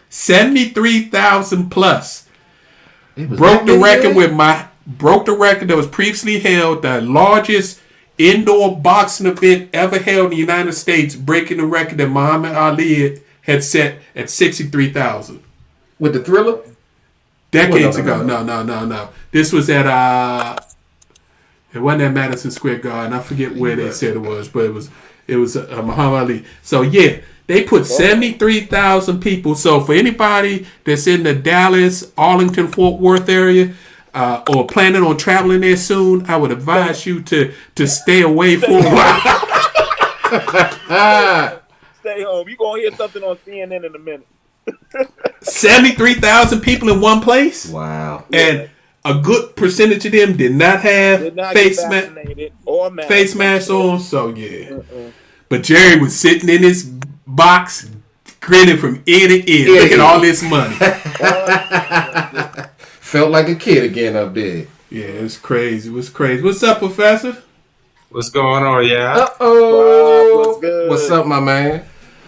73,000 plus. Broke the record that was previously held, the largest indoor boxing event ever held in the United States, breaking the record that Muhammad Ali had set at 63,000. With the Thriller? Decades ago. No. This was at it wasn't at Madison Square Garden. I forget where they said it was, but it was Muhammad Ali. So yeah, they put 73,000 people. So for anybody that's in the Dallas, Arlington, Fort Worth area, or planning on traveling there soon, I would advise you to stay away for a while. Stay home. You're going to hear something on CNN in a minute. 73,000 people in one place? Wow. And a good percentage of them did not have face masks on. So, yeah. But Jerry was sitting in his box, grinning from ear to ear. Look at all this money. Felt like a kid again up there. Yeah, it was crazy. What's up, Professor? What's going on, yeah? Uh-oh. What's good? What's up, my man?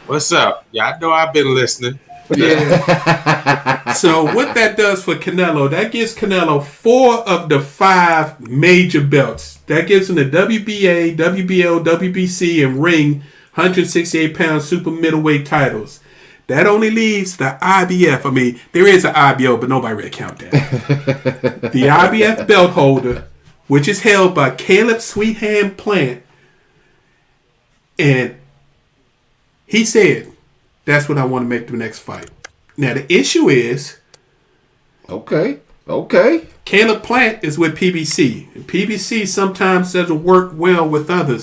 What's up? Yeah, I know I've been listening. Yeah. So what that does for Canelo, that gives Canelo 4 of the 5 major belts. That gives him the WBA, WBO, WBC, and ring 168-pound super middleweight titles. That only leaves the IBF. I mean, there is an IBO, but nobody really count that. The IBF belt holder, which is held by Caleb Sweethand Plant. And he said, that's what I want to make the next fight. Now, the issue is... Okay. Caleb Plant is with PBC. And PBC sometimes doesn't work well with others.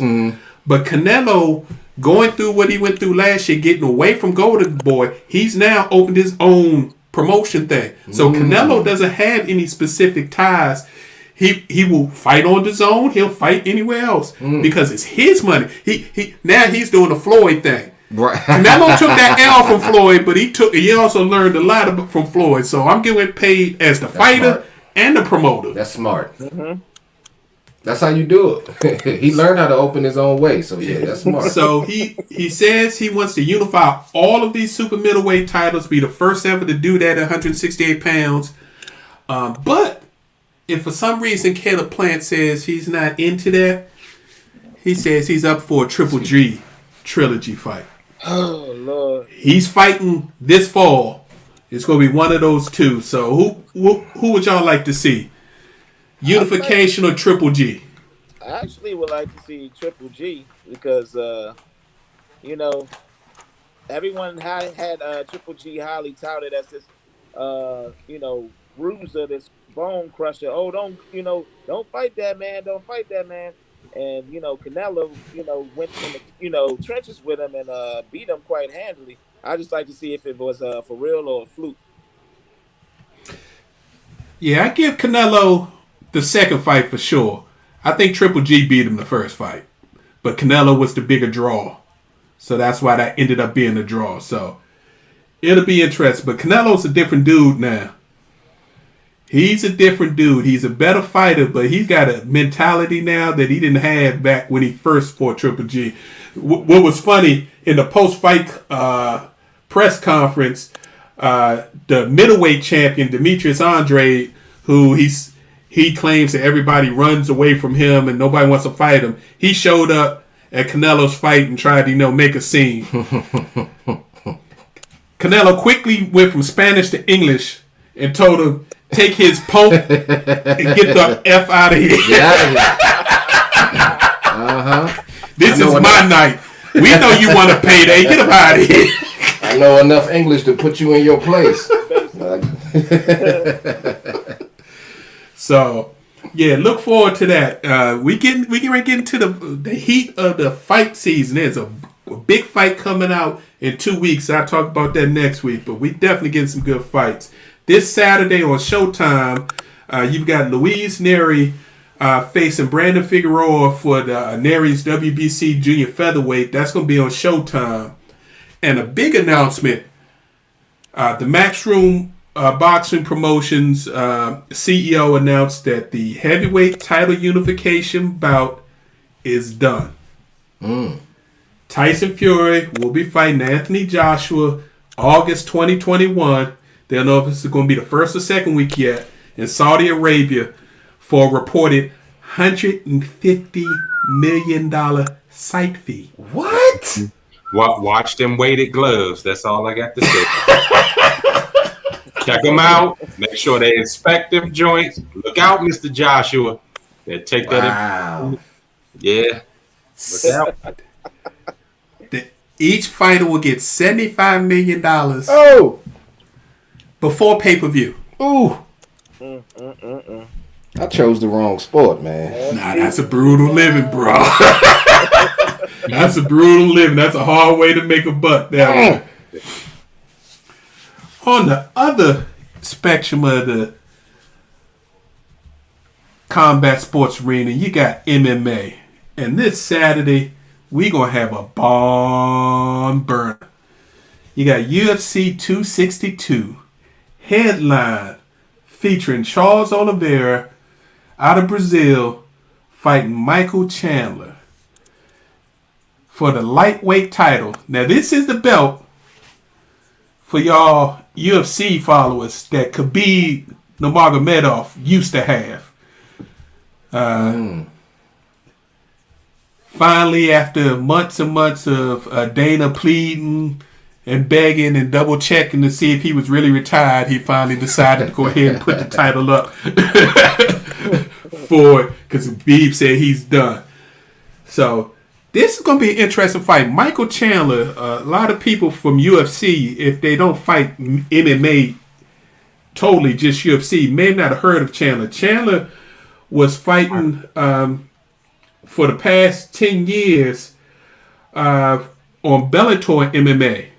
But Canelo, going through what he went through last year, getting away from Golden Boy, he's now opened his own promotion thing. So Canelo doesn't have any specific ties. He will fight on the zone. He'll fight anywhere else because it's his money. Now he's doing the Floyd thing. Right. Canelo took that L from Floyd, but he also learned a lot from Floyd. So I'm getting paid as the fighter and the promoter. That's smart. That's how you do it. He learned how to open his own way. So yeah, that's smart. So he says he wants to unify all of these super middleweight titles, be the first ever to do that at 168 pounds. But if for some reason Caleb Plant says he's not into that, he says he's up for a Triple G trilogy fight. Oh, Lord. He's fighting this fall. It's going to be one of those two. So who would y'all like to see? Unification or Triple G? I actually would like to see Triple G because, everyone had Triple G highly touted as this, bruiser, this bone crusher. Oh, don't fight that man. Don't fight that man. And, Canelo, went in the, trenches with him and beat him quite handily. I just like to see if it was for real or a fluke. Yeah, I give Canelo the second fight for sure. I think Triple G beat him the first fight. But Canelo was the bigger draw. So that's why that ended up being the draw. So it'll be interesting. But Canelo's a different dude now. He's a different dude. He's a better fighter, but he's got a mentality now that he didn't have back when he first fought Triple G. What was funny, in the post-fight press conference, the middleweight champion, Demetrius Andrade, who he claims that everybody runs away from him and nobody wants to fight him, he showed up at Canelo's fight and tried to, make a scene. Canelo quickly went from Spanish to English and told him, take his poke and get the F out of here. Get out of here. Uh-huh. This is my night. We know you want to payday. Get him out of here. I know enough English to put you in your place. So, yeah, look forward to that. We getting ready to get into the heat of the fight season. There's a big fight coming out in 2 weeks. I'll talk about that next week. But we definitely getting some good fights. This Saturday on Showtime, you've got Luis Neri facing Brandon Figueroa for the Neri's WBC Junior Featherweight. That's going to be on Showtime. And a big announcement, the Matchroom Boxing Promotions CEO announced that the heavyweight title unification bout is done. Tyson Fury will be fighting Anthony Joshua August 2021. They don't know if it's going to be the first or second week yet in Saudi Arabia for a reported $150 million site fee. What? Watch them weighted gloves. That's all I got to say. Check them out. Make sure they inspect them joints. Look out, Mr. Joshua. They take that. Wow. Yeah. Look out. Each fighter will get $75 million. Oh. Before pay-per-view. Ooh. I chose the wrong sport, man. Nah, that's a brutal living, bro. That's a brutal living. That's a hard way to make a buck. Now, on the other spectrum of the combat sports arena, you got MMA. And this Saturday, we going to have a bomb burner. You got UFC 262. Headline featuring Charles Oliveira out of Brazil fighting Michael Chandler for the lightweight title. Now this is the belt for y'all UFC followers that Khabib Nurmagomedov used to have. Finally, after months and months of Dana pleading and begging and double checking to see if he was really retired, he finally decided to go ahead and put the title up for it because Khabib said he's done. So this is going to be an interesting fight. Michael Chandler, a lot of people from UFC, if they don't fight MMA totally, just UFC, may not have heard of Chandler. Chandler was fighting for the past 10 years on Bellator MMA.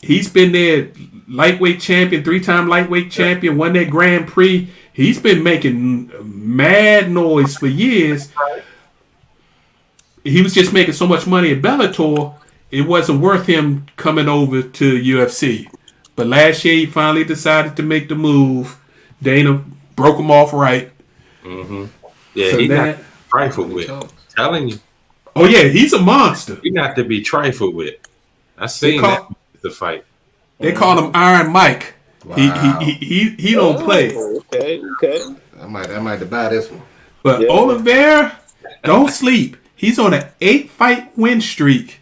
He's been there, lightweight champion, 3-time lightweight champion, won that Grand Prix. He's been making mad noise for years. He was just making so much money at Bellator, it wasn't worth him coming over to UFC. But last year, he finally decided to make the move. Dana broke him off right. Mm-hmm. Yeah, so he's not trifled with. Telling you. Oh, yeah, he's a monster. He's not to be trifled with. I seen that the fight. They call him Iron Mike. Wow. He don't play. Okay. I might buy this one. But Oliveira, don't sleep. He's on an 8-fight win streak,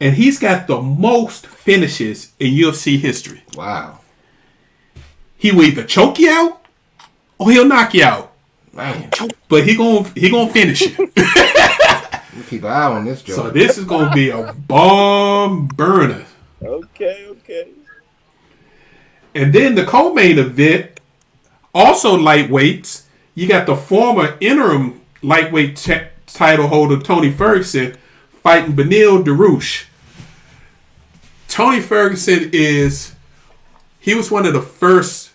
and he's got the most finishes in UFC history. Wow. He will either choke you out or he'll knock you out. Man. But he gonna finish you. Keep an eye on this joke. So this is gonna be a bomb burner. Okay. And then the co-main event, also lightweights. You got the former interim lightweight title holder Tony Ferguson fighting Beneil Dariush. Tony Ferguson he was one of the first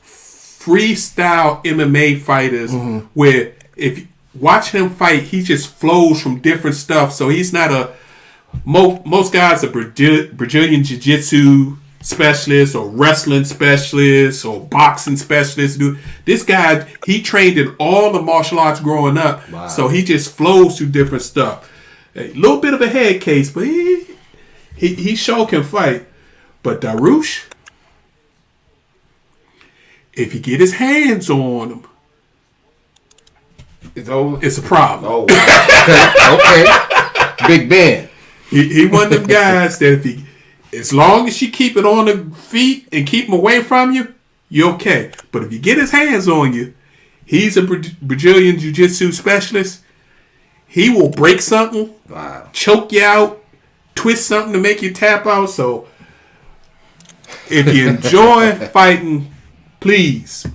freestyle MMA fighters where if you watch him fight, he just flows from different stuff. So he's not most guys are Brazilian Jiu-Jitsu specialist or wrestling specialist or boxing specialist. This guy, he trained in all the martial arts growing up, so he just flows through different stuff. A little bit of a head case, but he sure can fight. But Darush, if you get his hands on him, it's a problem. Oh, wow. Okay. Big Ben. He one of them guys that as long as you keep it on the feet and keep him away from you, you're okay. But if you get his hands on you, he's a Brazilian Jiu-Jitsu specialist. He will break something, choke you out, twist something to make you tap out. So if you enjoy fighting, please,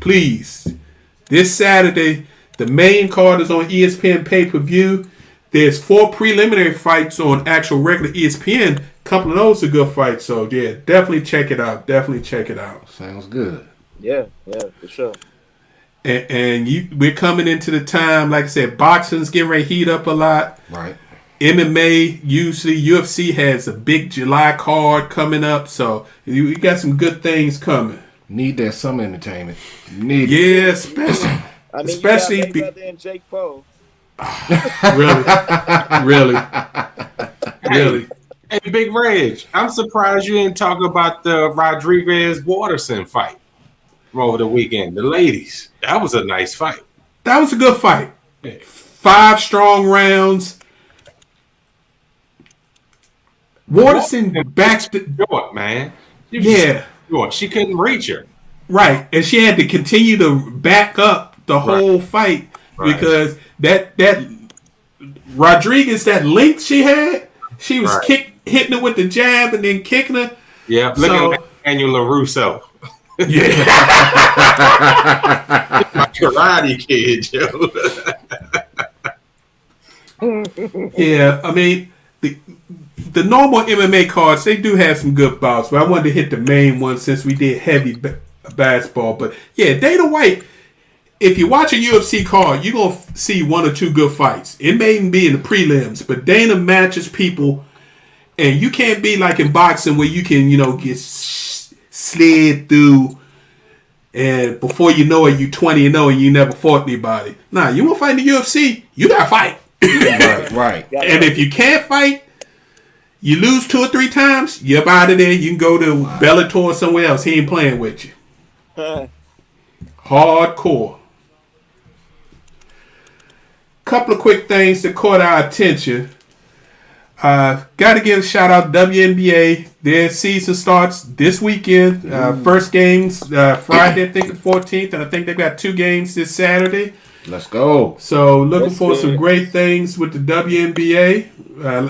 this Saturday, the main card is on ESPN pay-per-view. There's 4 preliminary fights on actual regular ESPN. A couple of those are good fights. So, yeah, definitely check it out. Sounds good. Yeah, for sure. And we're coming into the time, like I said, boxing's getting ready to heat up a lot. Right. MMA, usually UFC has a big July card coming up. So, we got some good things coming. Need that summer entertainment. Need Yeah, especially. I mean, especially you got than Jake Paul. Really. Hey, Big Reg, I'm surprised you didn't talk about the Rodriguez-Waterson fight from over the weekend. The ladies. That was a nice fight. That was a good fight. 5 strong rounds. Waterson backed short, man. She couldn't reach her. Right, and she had to continue to back up the whole fight because that Rodriguez, that length she had, she was hitting her with the jab and then kicking her. Yeah, look at Daniel LaRusso. Yeah. My Karate Kid, Joe. Yeah, I mean, the normal MMA cards, they do have some good bouts, but I wanted to hit the main one since we did heavy basketball. But yeah, Dana White, if you watch a UFC card, you're going to see 1 or 2 good fights. It may even be in the prelims, but Dana matches people, and you can't be like in boxing where you can, get slid through, and before you know it, you 20-0 and you never fought anybody. Nah, you want to fight in the UFC, you got to fight. Right. And if you can't fight, you lose 2 or 3 times, you're up out of there. You can go to Bellator or somewhere else. He ain't playing with you. Hardcore. Couple of quick things that caught our attention. Got to give a shout out to WNBA. Their season starts this weekend. First games Friday, I think the 14th, and I think they've got 2 games this Saturday. Let's go. So looking for some great things with the WNBA.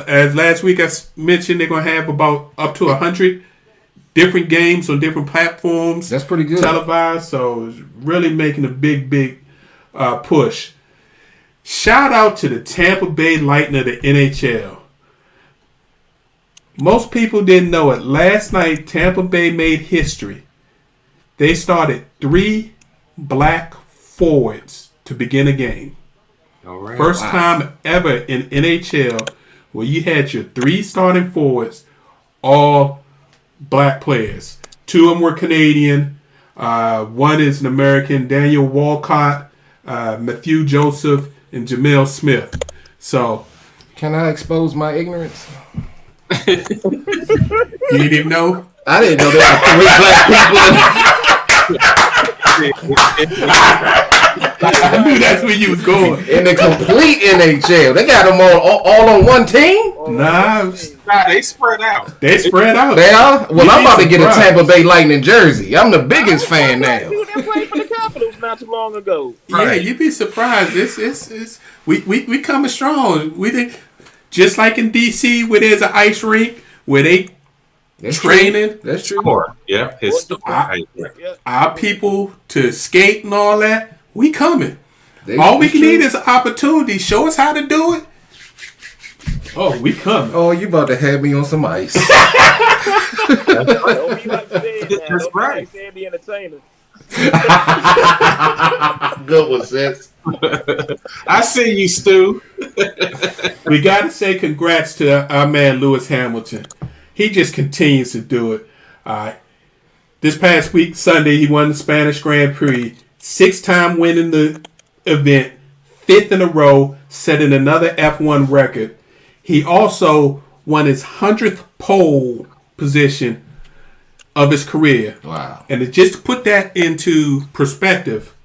As last week I mentioned, they're going to have about up to 100 different games on different platforms. That's pretty good. Televised, so it's really making a big push. Shout out to the Tampa Bay Lightning of the NHL. Most people didn't know it. Last night, Tampa Bay made history. They started 3 black forwards to begin a game. All right. First time ever in NHL where you had your 3 starting forwards, all black players. 2 of them were Canadian. One is an American, Daniel Walcott, Matthew Joseph, and Jamel Smith. So, can I expose my ignorance? You didn't even know? I didn't know there were 3 black people. I knew that's where you was going. In the complete NHL. They got them all on one team? Nah, they spread out. They spread out. They are? Well, I'm about to get a Tampa Bay Lightning jersey. I'm the biggest fan now. Dude, they played for the Capitals not too long ago. Yeah, you'd be surprised. We coming strong. We think just like in DC where there's an ice rink where they training. True. That's true. Yeah, our people to skate and all that. We coming. All we need is an opportunity. Show us how to do it. Oh, we coming. Oh, you about to have me on some ice. Don't be like Sid, man. That's right. Like Sid, the entertainer. Good one, sis. I see you, Stu. We got to say congrats to our man Lewis Hamilton. He just continues to do it. this past week, Sunday, he won the Spanish Grand Prix. 6-time winning the event, 5th in a row, setting another F1 record. He also won his 100th pole position of his career. Wow. And just to put that into perspective,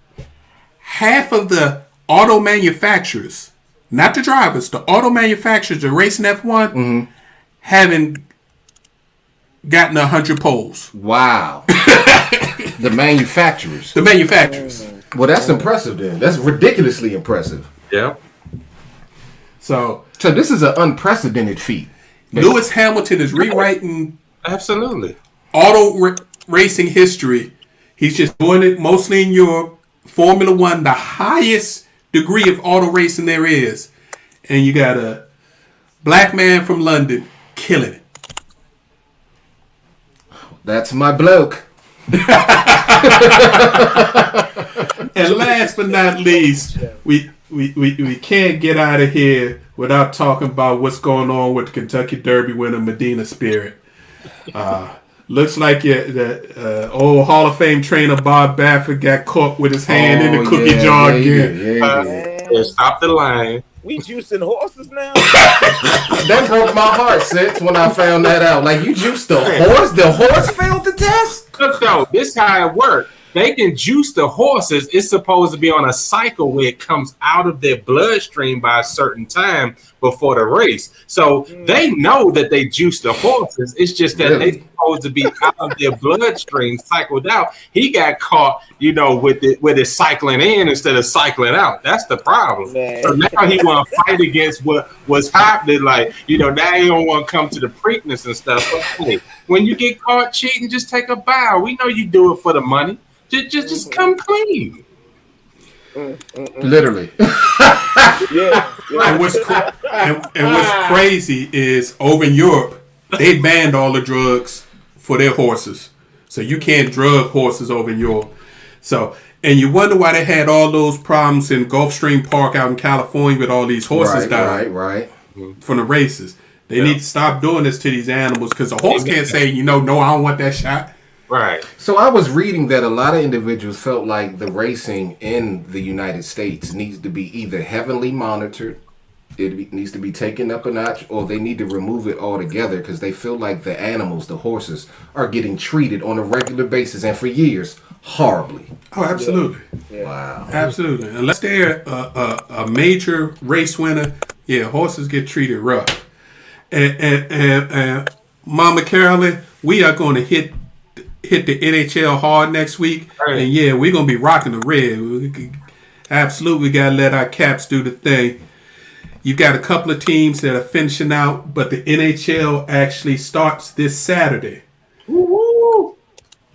half of the auto manufacturers, not the drivers, the auto manufacturers that race in F1, haven't gotten 100 poles. Wow. The manufacturers. The manufacturers. Well, that's impressive then. That's ridiculously impressive. Yeah. So this is an unprecedented feat. Lewis Hamilton is rewriting Absolutely. auto racing history. He's just doing it mostly in Europe. Formula One, the highest degree of auto racing there is. And you got a black man from London killing it. That's my bloke. And last but not least, we can't get out of here without talking about what's going on with the Kentucky Derby winner Medina Spirit. Looks like the old Hall of Fame trainer Bob Baffert got caught with his hand in the cookie jar again. Stop the line. We juicing horses now. That broke my heart, Sis, when I found that out. Like, you juiced the horse? The horse failed the test? Look, though, this how it works. They can juice the horses. It's supposed to be on a cycle where it comes out of their bloodstream by a certain time before the race. So they know that they juice the horses. It's just that they're supposed to be out of their bloodstream, cycled out. He got caught, with it cycling in instead of cycling out. That's the problem. Man. So now he want to fight against what was happening. Like, now he don't want to come to the Preakness and stuff. But hey, when you get caught cheating, just take a bow. We know you do it for the money. Just come clean. Literally. And what's crazy is over in Europe, they banned all the drugs for their horses. So you can't drug horses over in Europe. So, and you wonder why they had all those problems in Gulfstream Park out in California with all these horses dying from the races. They need to stop doing this to these animals because a horse can't say, no, I don't want that shot. Right. So I was reading that a lot of individuals felt like the racing in the United States needs to be either heavily monitored, it needs to be taken up a notch, or they need to remove it altogether because they feel like the animals, the horses, are getting treated on a regular basis and for years horribly. Oh, absolutely. Yeah. Wow. Absolutely. Unless they're a major race winner, horses get treated rough. And Mama Carolyn, we are going to hit the NHL hard next week. Right. And we're going to be rocking the red. We absolutely got to let our Caps do the thing. You got a couple of teams that are finishing out, but the NHL actually starts this Saturday. Woo-hoo.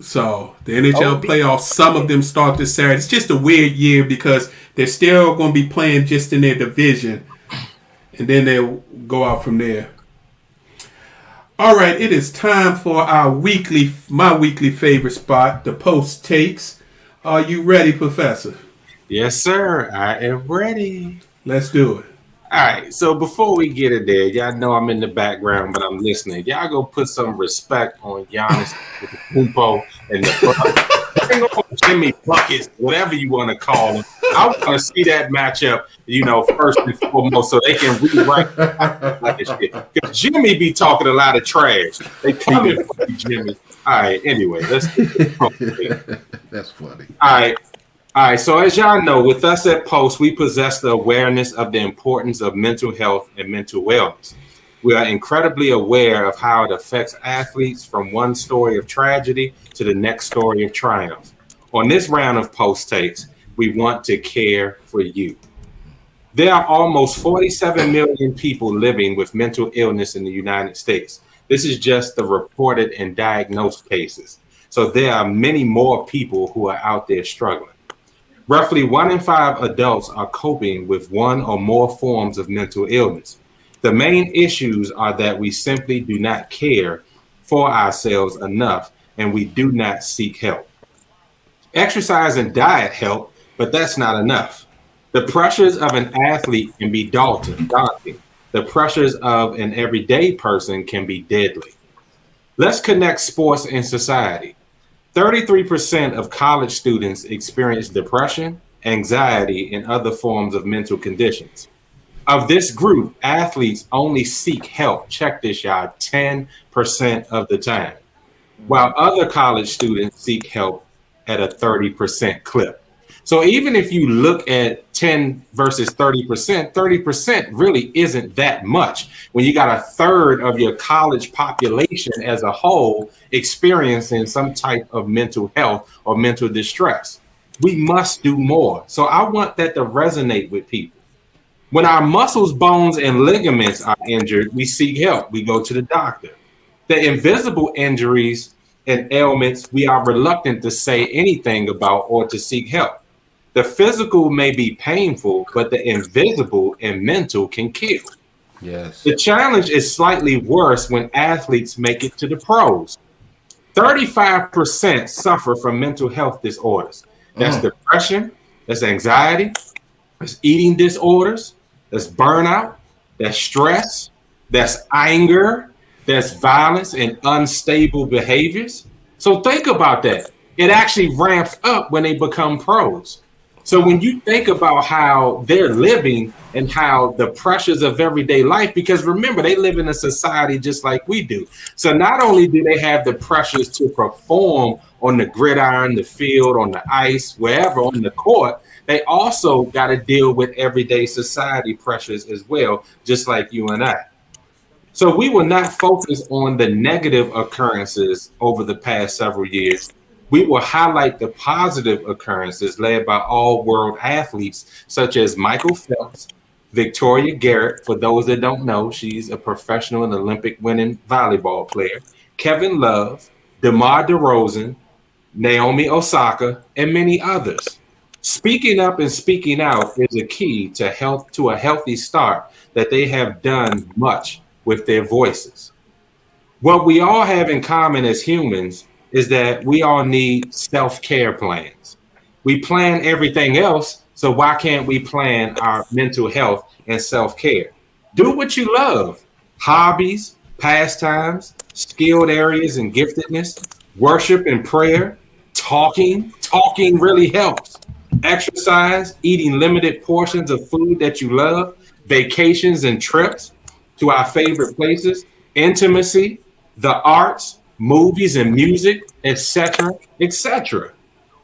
So the NHL playoffs, some of them start this Saturday. It's just a weird year because they're still going to be playing just in their division. And then they'll go out from there. All right, it is time for my weekly favorite spot, the Post Takes. Are you ready, Professor? Yes, sir. I am ready. Let's do it. All right, so before we get it there, y'all know I'm in the background, but I'm listening. Y'all go put some respect on Giannis Antetokounmpo and the Jimmy Buckets, whatever you want to call them. I want to see that matchup, first and foremost, so they can rewrite like this shit. Because Jimmy be talking a lot of trash. They coming for you, Jimmy. All right, anyway, let's That's funny. All right, so as y'all know, with us at Post, we possess the awareness of the importance of mental health and mental wellness. We are incredibly aware of how it affects athletes from one story of tragedy to the next story of triumph. On this round of Post Takes, we want to care for you. There are almost 47 million people living with mental illness in the United States. This is just the reported and diagnosed cases. So there are many more people who are out there struggling. Roughly 1 in 5 adults are coping with one or more forms of mental illness. The main issues are that we simply do not care for ourselves enough and we do not seek help. Exercise and diet help, but that's not enough. The pressures of an athlete can be daunting. The pressures of an everyday person can be deadly. Let's connect sports and society. 33% of college students experience depression, anxiety, and other forms of mental conditions. Of this group, athletes only seek help, check this, y'all, 10% of the time, while other college students seek help at a 30% clip. So even if you look at 10 versus 30%, 30% really isn't that much when you got a third of your college population as a whole experiencing some type of mental health or mental distress. We must do more. So I want that to resonate with people. When our muscles, bones, and ligaments are injured, we seek help. We go to the doctor. The invisible injuries and ailments we are reluctant to say anything about or to seek help. The physical may be painful, but the invisible and mental can kill. Yes. The challenge is slightly worse when athletes make it to the pros. 35% suffer from mental health disorders. That's depression, that's anxiety, that's eating disorders, that's burnout, that's stress, that's anger, that's violence and unstable behaviors. So think about that. It actually ramps up when they become pros. So when you think about how they're living and how the pressures of everyday life, because remember, they live in a society just like we do. So not only do they have the pressures to perform on the gridiron, the field, on the ice, wherever, on the court, they also got to deal with everyday society pressures as well, just like you and I. So we will not focus on the negative occurrences over the past several years. We will highlight the positive occurrences led by all-world athletes such as Michael Phelps, Victoria Garrett. For those that don't know, she's a professional and Olympic-winning volleyball player. Kevin Love, DeMar DeRozan, Naomi Osaka, and many others. Speaking up and speaking out is a key to a healthy start that they have done much with their voices. What we all have in common as humans is that we all need self-care plans. We plan everything else, so why can't we plan our mental health and self-care? Do what you love. Hobbies, pastimes, skilled areas and giftedness, worship and prayer, talking really helps. Exercise, eating limited portions of food that you love, vacations and trips to our favorite places, intimacy, the arts, movies and music, etc., etc.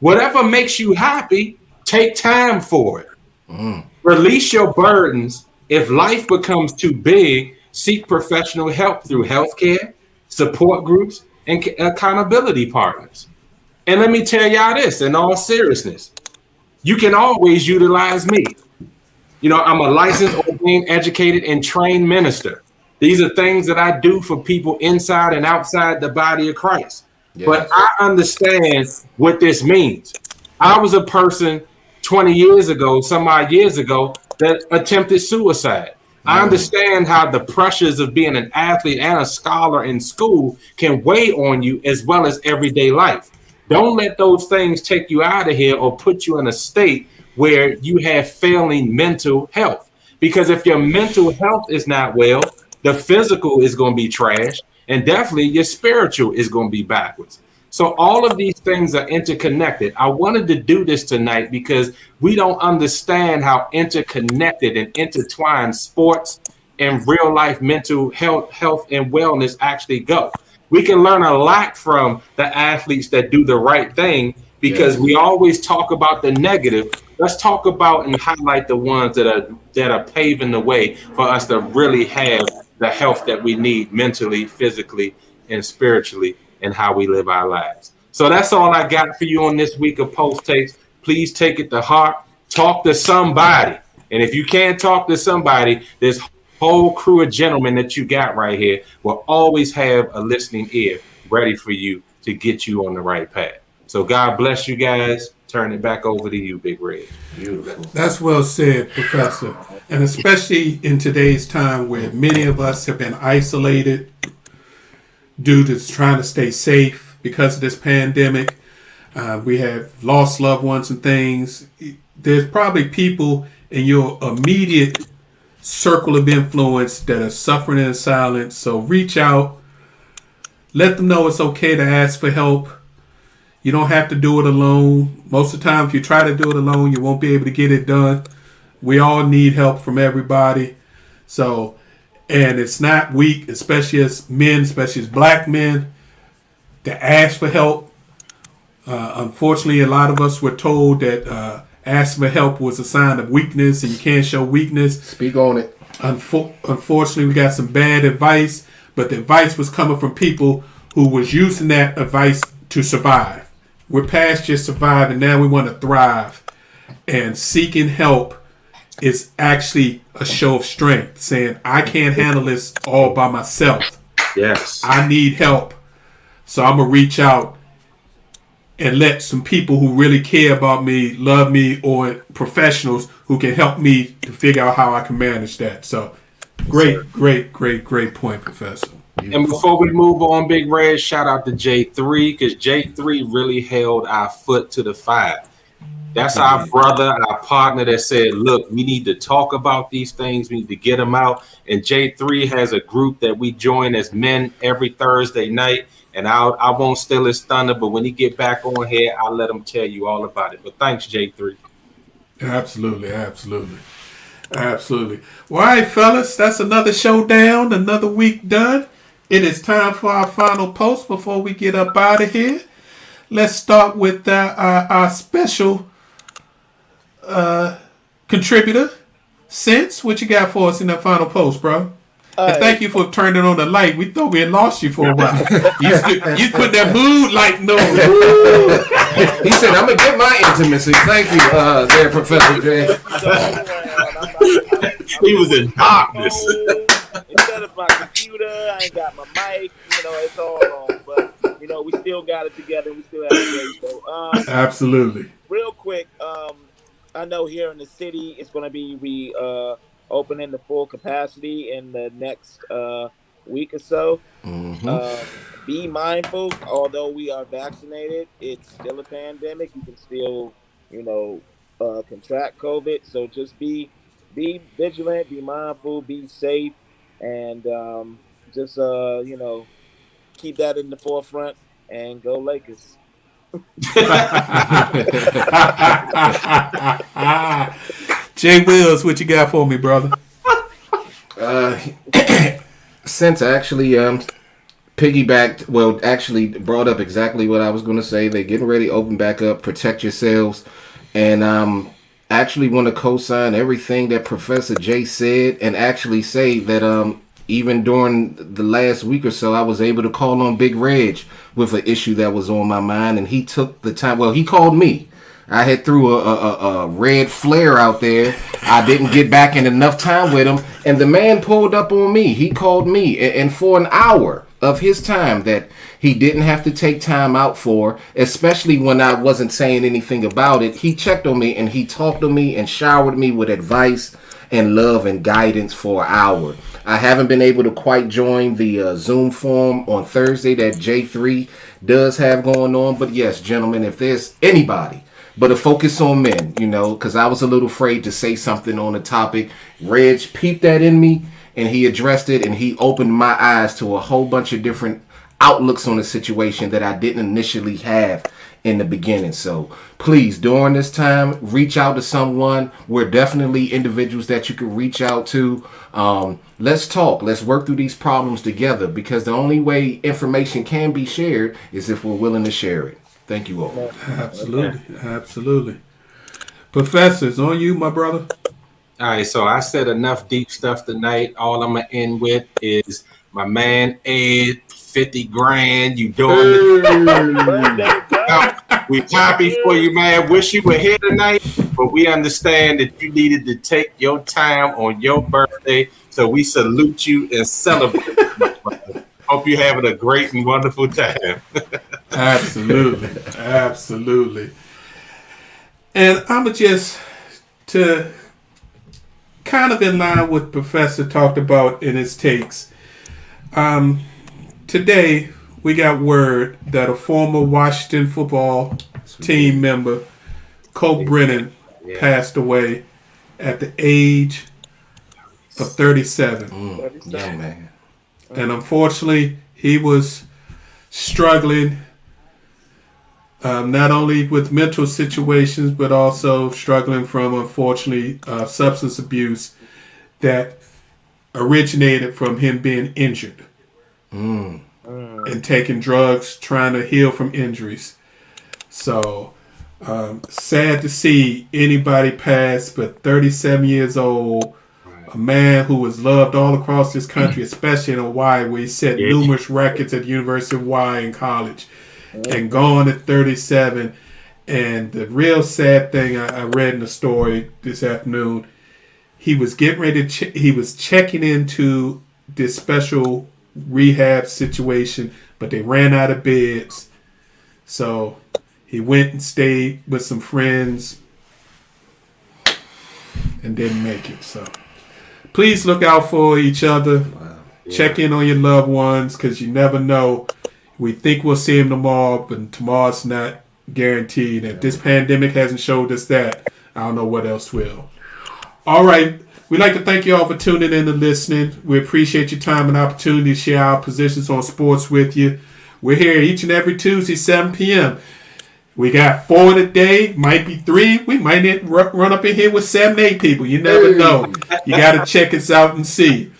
Whatever makes you happy, take time for it. Release your burdens. If life becomes too big, seek professional help through healthcare, support groups, and accountability partners. And let me tell y'all this, in all seriousness, you can always utilize me. You know, I'm a licensed, ordained, educated, and trained minister. These are things that I do for people inside and outside the body of Christ. Yes. But I understand what this means. I was a person 20 years ago, some odd years ago, that attempted suicide. I understand how the pressures of being an athlete and a scholar in school can weigh on you as well as everyday life. Don't let those things take you out of here or put you in a state where you have failing mental health. Because if your mental health is not well, the physical is going to be trash, and definitely your spiritual is going to be backwards. So all of these things are interconnected. I wanted to do this tonight because we don't understand how interconnected and intertwined sports and real life mental health and wellness actually go. We can learn a lot from the athletes that do the right thing because we always talk about the negative. Let's talk about and highlight the ones that are paving the way for us to really have the health that we need mentally, physically, and spiritually, and how we live our lives. So that's all I got for you on this week of Post Takes. Please take it to heart. Talk to somebody. And if you can't talk to somebody, this whole crew of gentlemen that you got right here will always have a listening ear ready for you to get you on the right path. So God bless you guys. Turn it back over to you, Big Red. Beautiful. That's well said, Professor. And especially in today's time where many of us have been isolated due to trying to stay safe because of this pandemic. We have lost loved ones and things. There's probably people in your immediate circle of influence that are suffering in silence. So reach out. Let them know it's okay to ask for help. You don't have to do it alone. Most of the time, if you try to do it alone, you won't be able to get it done. We all need help from everybody. So, and it's not weak, especially as men, especially as black men, to ask for help. Unfortunately, a lot of us were told that asking for help was a sign of weakness, and you can't show weakness. Speak on it. Unfortunately, we got some bad advice, but the advice was coming from people who was using that advice to survive. We're past just surviving. Now we want to thrive. And seeking help is actually a show of strength, saying, I can't handle this all by myself. Yes. I need help. So I'm going to reach out and let some people who really care about me, love me, or professionals who can help me to figure out how I can manage that. So great point, Professor. And before we move on, Big Red, shout out to J3, because J3 really held our foot to the fire. That's our brother, our partner that said, look, we need to talk about these things. We need to get them out. And J3 has a group that we join as men every Thursday night. And I won't steal his thunder, but when he get back on here, I'll let him tell you all about it. But thanks, J3. Absolutely. Well, all right, fellas, that's another showdown, another week done. It is time for our final post before we get up out of here. Let's start with our special contributor, Sense. What you got for us in that final post, bro? And thank you for turning on the light. We thought we had lost you for a while. you put that mood light on. He said, I'm going to get my intimacy. Thank you, there, Professor J. He was in darkness. Instead of my computer, I ain't got my mic. It's all on. But, we still got it together. We still have it great. So, absolutely. Real quick, I know here in the city, it's going to be opening the full capacity in the next week or so. Mm-hmm. Be mindful, although we are vaccinated, it's still a pandemic. You can still, contract COVID. So just be vigilant, be mindful, be safe, and just keep that in the forefront and go Lakers. Jay Wills, what you got for me, brother? Since I actually piggybacked, actually brought up exactly what I was going to say. They're getting ready to open back up, protect yourselves. And actually want to co-sign everything that Professor J said, and actually say that even during the last week or so, I was able to call on Big Reg with an issue that was on my mind, and he took the time. Well, he called me. I had threw a red flare out there. I didn't get back in enough time with him, and the man pulled up on me. He called me, and for an hour of his time that he didn't have to take time out for, especially when I wasn't saying anything about it, he checked on me and he talked to me and showered me with advice and love and guidance for an hour. I haven't been able to quite join the Zoom forum on Thursday that J3 does have going on. But yes, gentlemen, if there's anybody, but a focus on men, because I was a little afraid to say something on the topic. Reg peeped that in me and he addressed it, and he opened my eyes to a whole bunch of different outlooks on the situation that I didn't initially have in the beginning. So please, during this time, reach out to someone. We're definitely individuals that you can reach out to. Let's talk. Let's work through these problems together, because the only way information can be shared is if we're willing to share it. Thank you all. Absolutely. Professors, on you, my brother. All right, so I said enough deep stuff tonight. All I'm going to end with is my man, Ed, 50 grand. You doing it. We happy for you, man. Wish you were here tonight, but we understand that you needed to take your time on your birthday. So we salute you and celebrate. Hope you're having a great and wonderful time. Absolutely. And I'm just to kind of in line with Professor talked about in his takes. Today we got word that a former Washington football team member, Cole Brennan, passed away at the age of 37. Yeah, man. And unfortunately, he was struggling not only with mental situations, but also struggling from, unfortunately, substance abuse that originated from him being injured and taking drugs, trying to heal from injuries. So, sad to see anybody pass, but 37 years old, a man who was loved all across this country, especially in Hawaii, where he set numerous records at the University of Hawaii in college, and gone at 37. And the real sad thing I read in the story this afternoon, he was getting ready to he was checking into this special rehab situation, but they ran out of beds. So he went and stayed with some friends and didn't make it. So please look out for each other. Wow. Check in on your loved ones, because you never know. We think we'll see them tomorrow, but tomorrow's not guaranteed. If this pandemic hasn't showed us that, I don't know what else will. All right. We'd like to thank you all for tuning in and listening. We appreciate your time and opportunity to share our positions on sports with you. We're here each and every Tuesday, 7 p.m. We got 4 today, might be 3. We might run up in here with 7, 8 people. You never know. You got to check us out and see.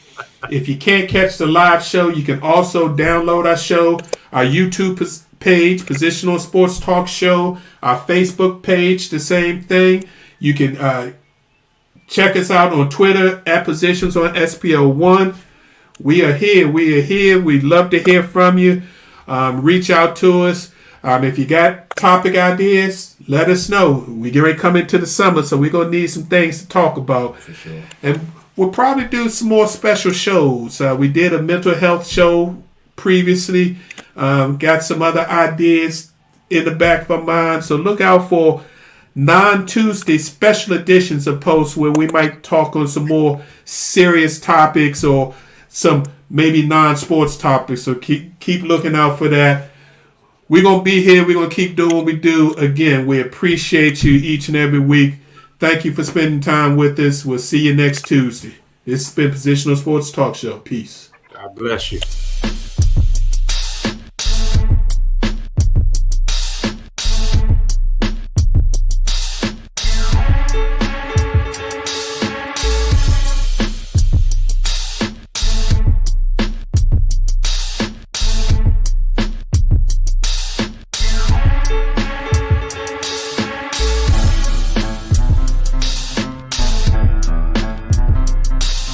If you can't catch the live show, you can also download our show, our YouTube page, Positional Sports Talk Show, our Facebook page, the same thing. You can check us out on Twitter at Positions on SPO1. We are here. We'd love to hear from you. Reach out to us. If you got topic ideas, let us know. We get ready to come into the summer, so we're going to need some things to talk about. For sure. And we'll probably do some more special shows. We did a mental health show previously. Got some other ideas in the back of our mind. So look out for non-Tuesday special editions of posts where we might talk on some more serious topics or some maybe non-sports topics. So keep looking out for that. We're going to be here. We're going to keep doing what we do. Again, we appreciate you each and every week. Thank you for spending time with us. We'll see you next Tuesday. This has been Positional Sports Talk Show. Peace. God bless you.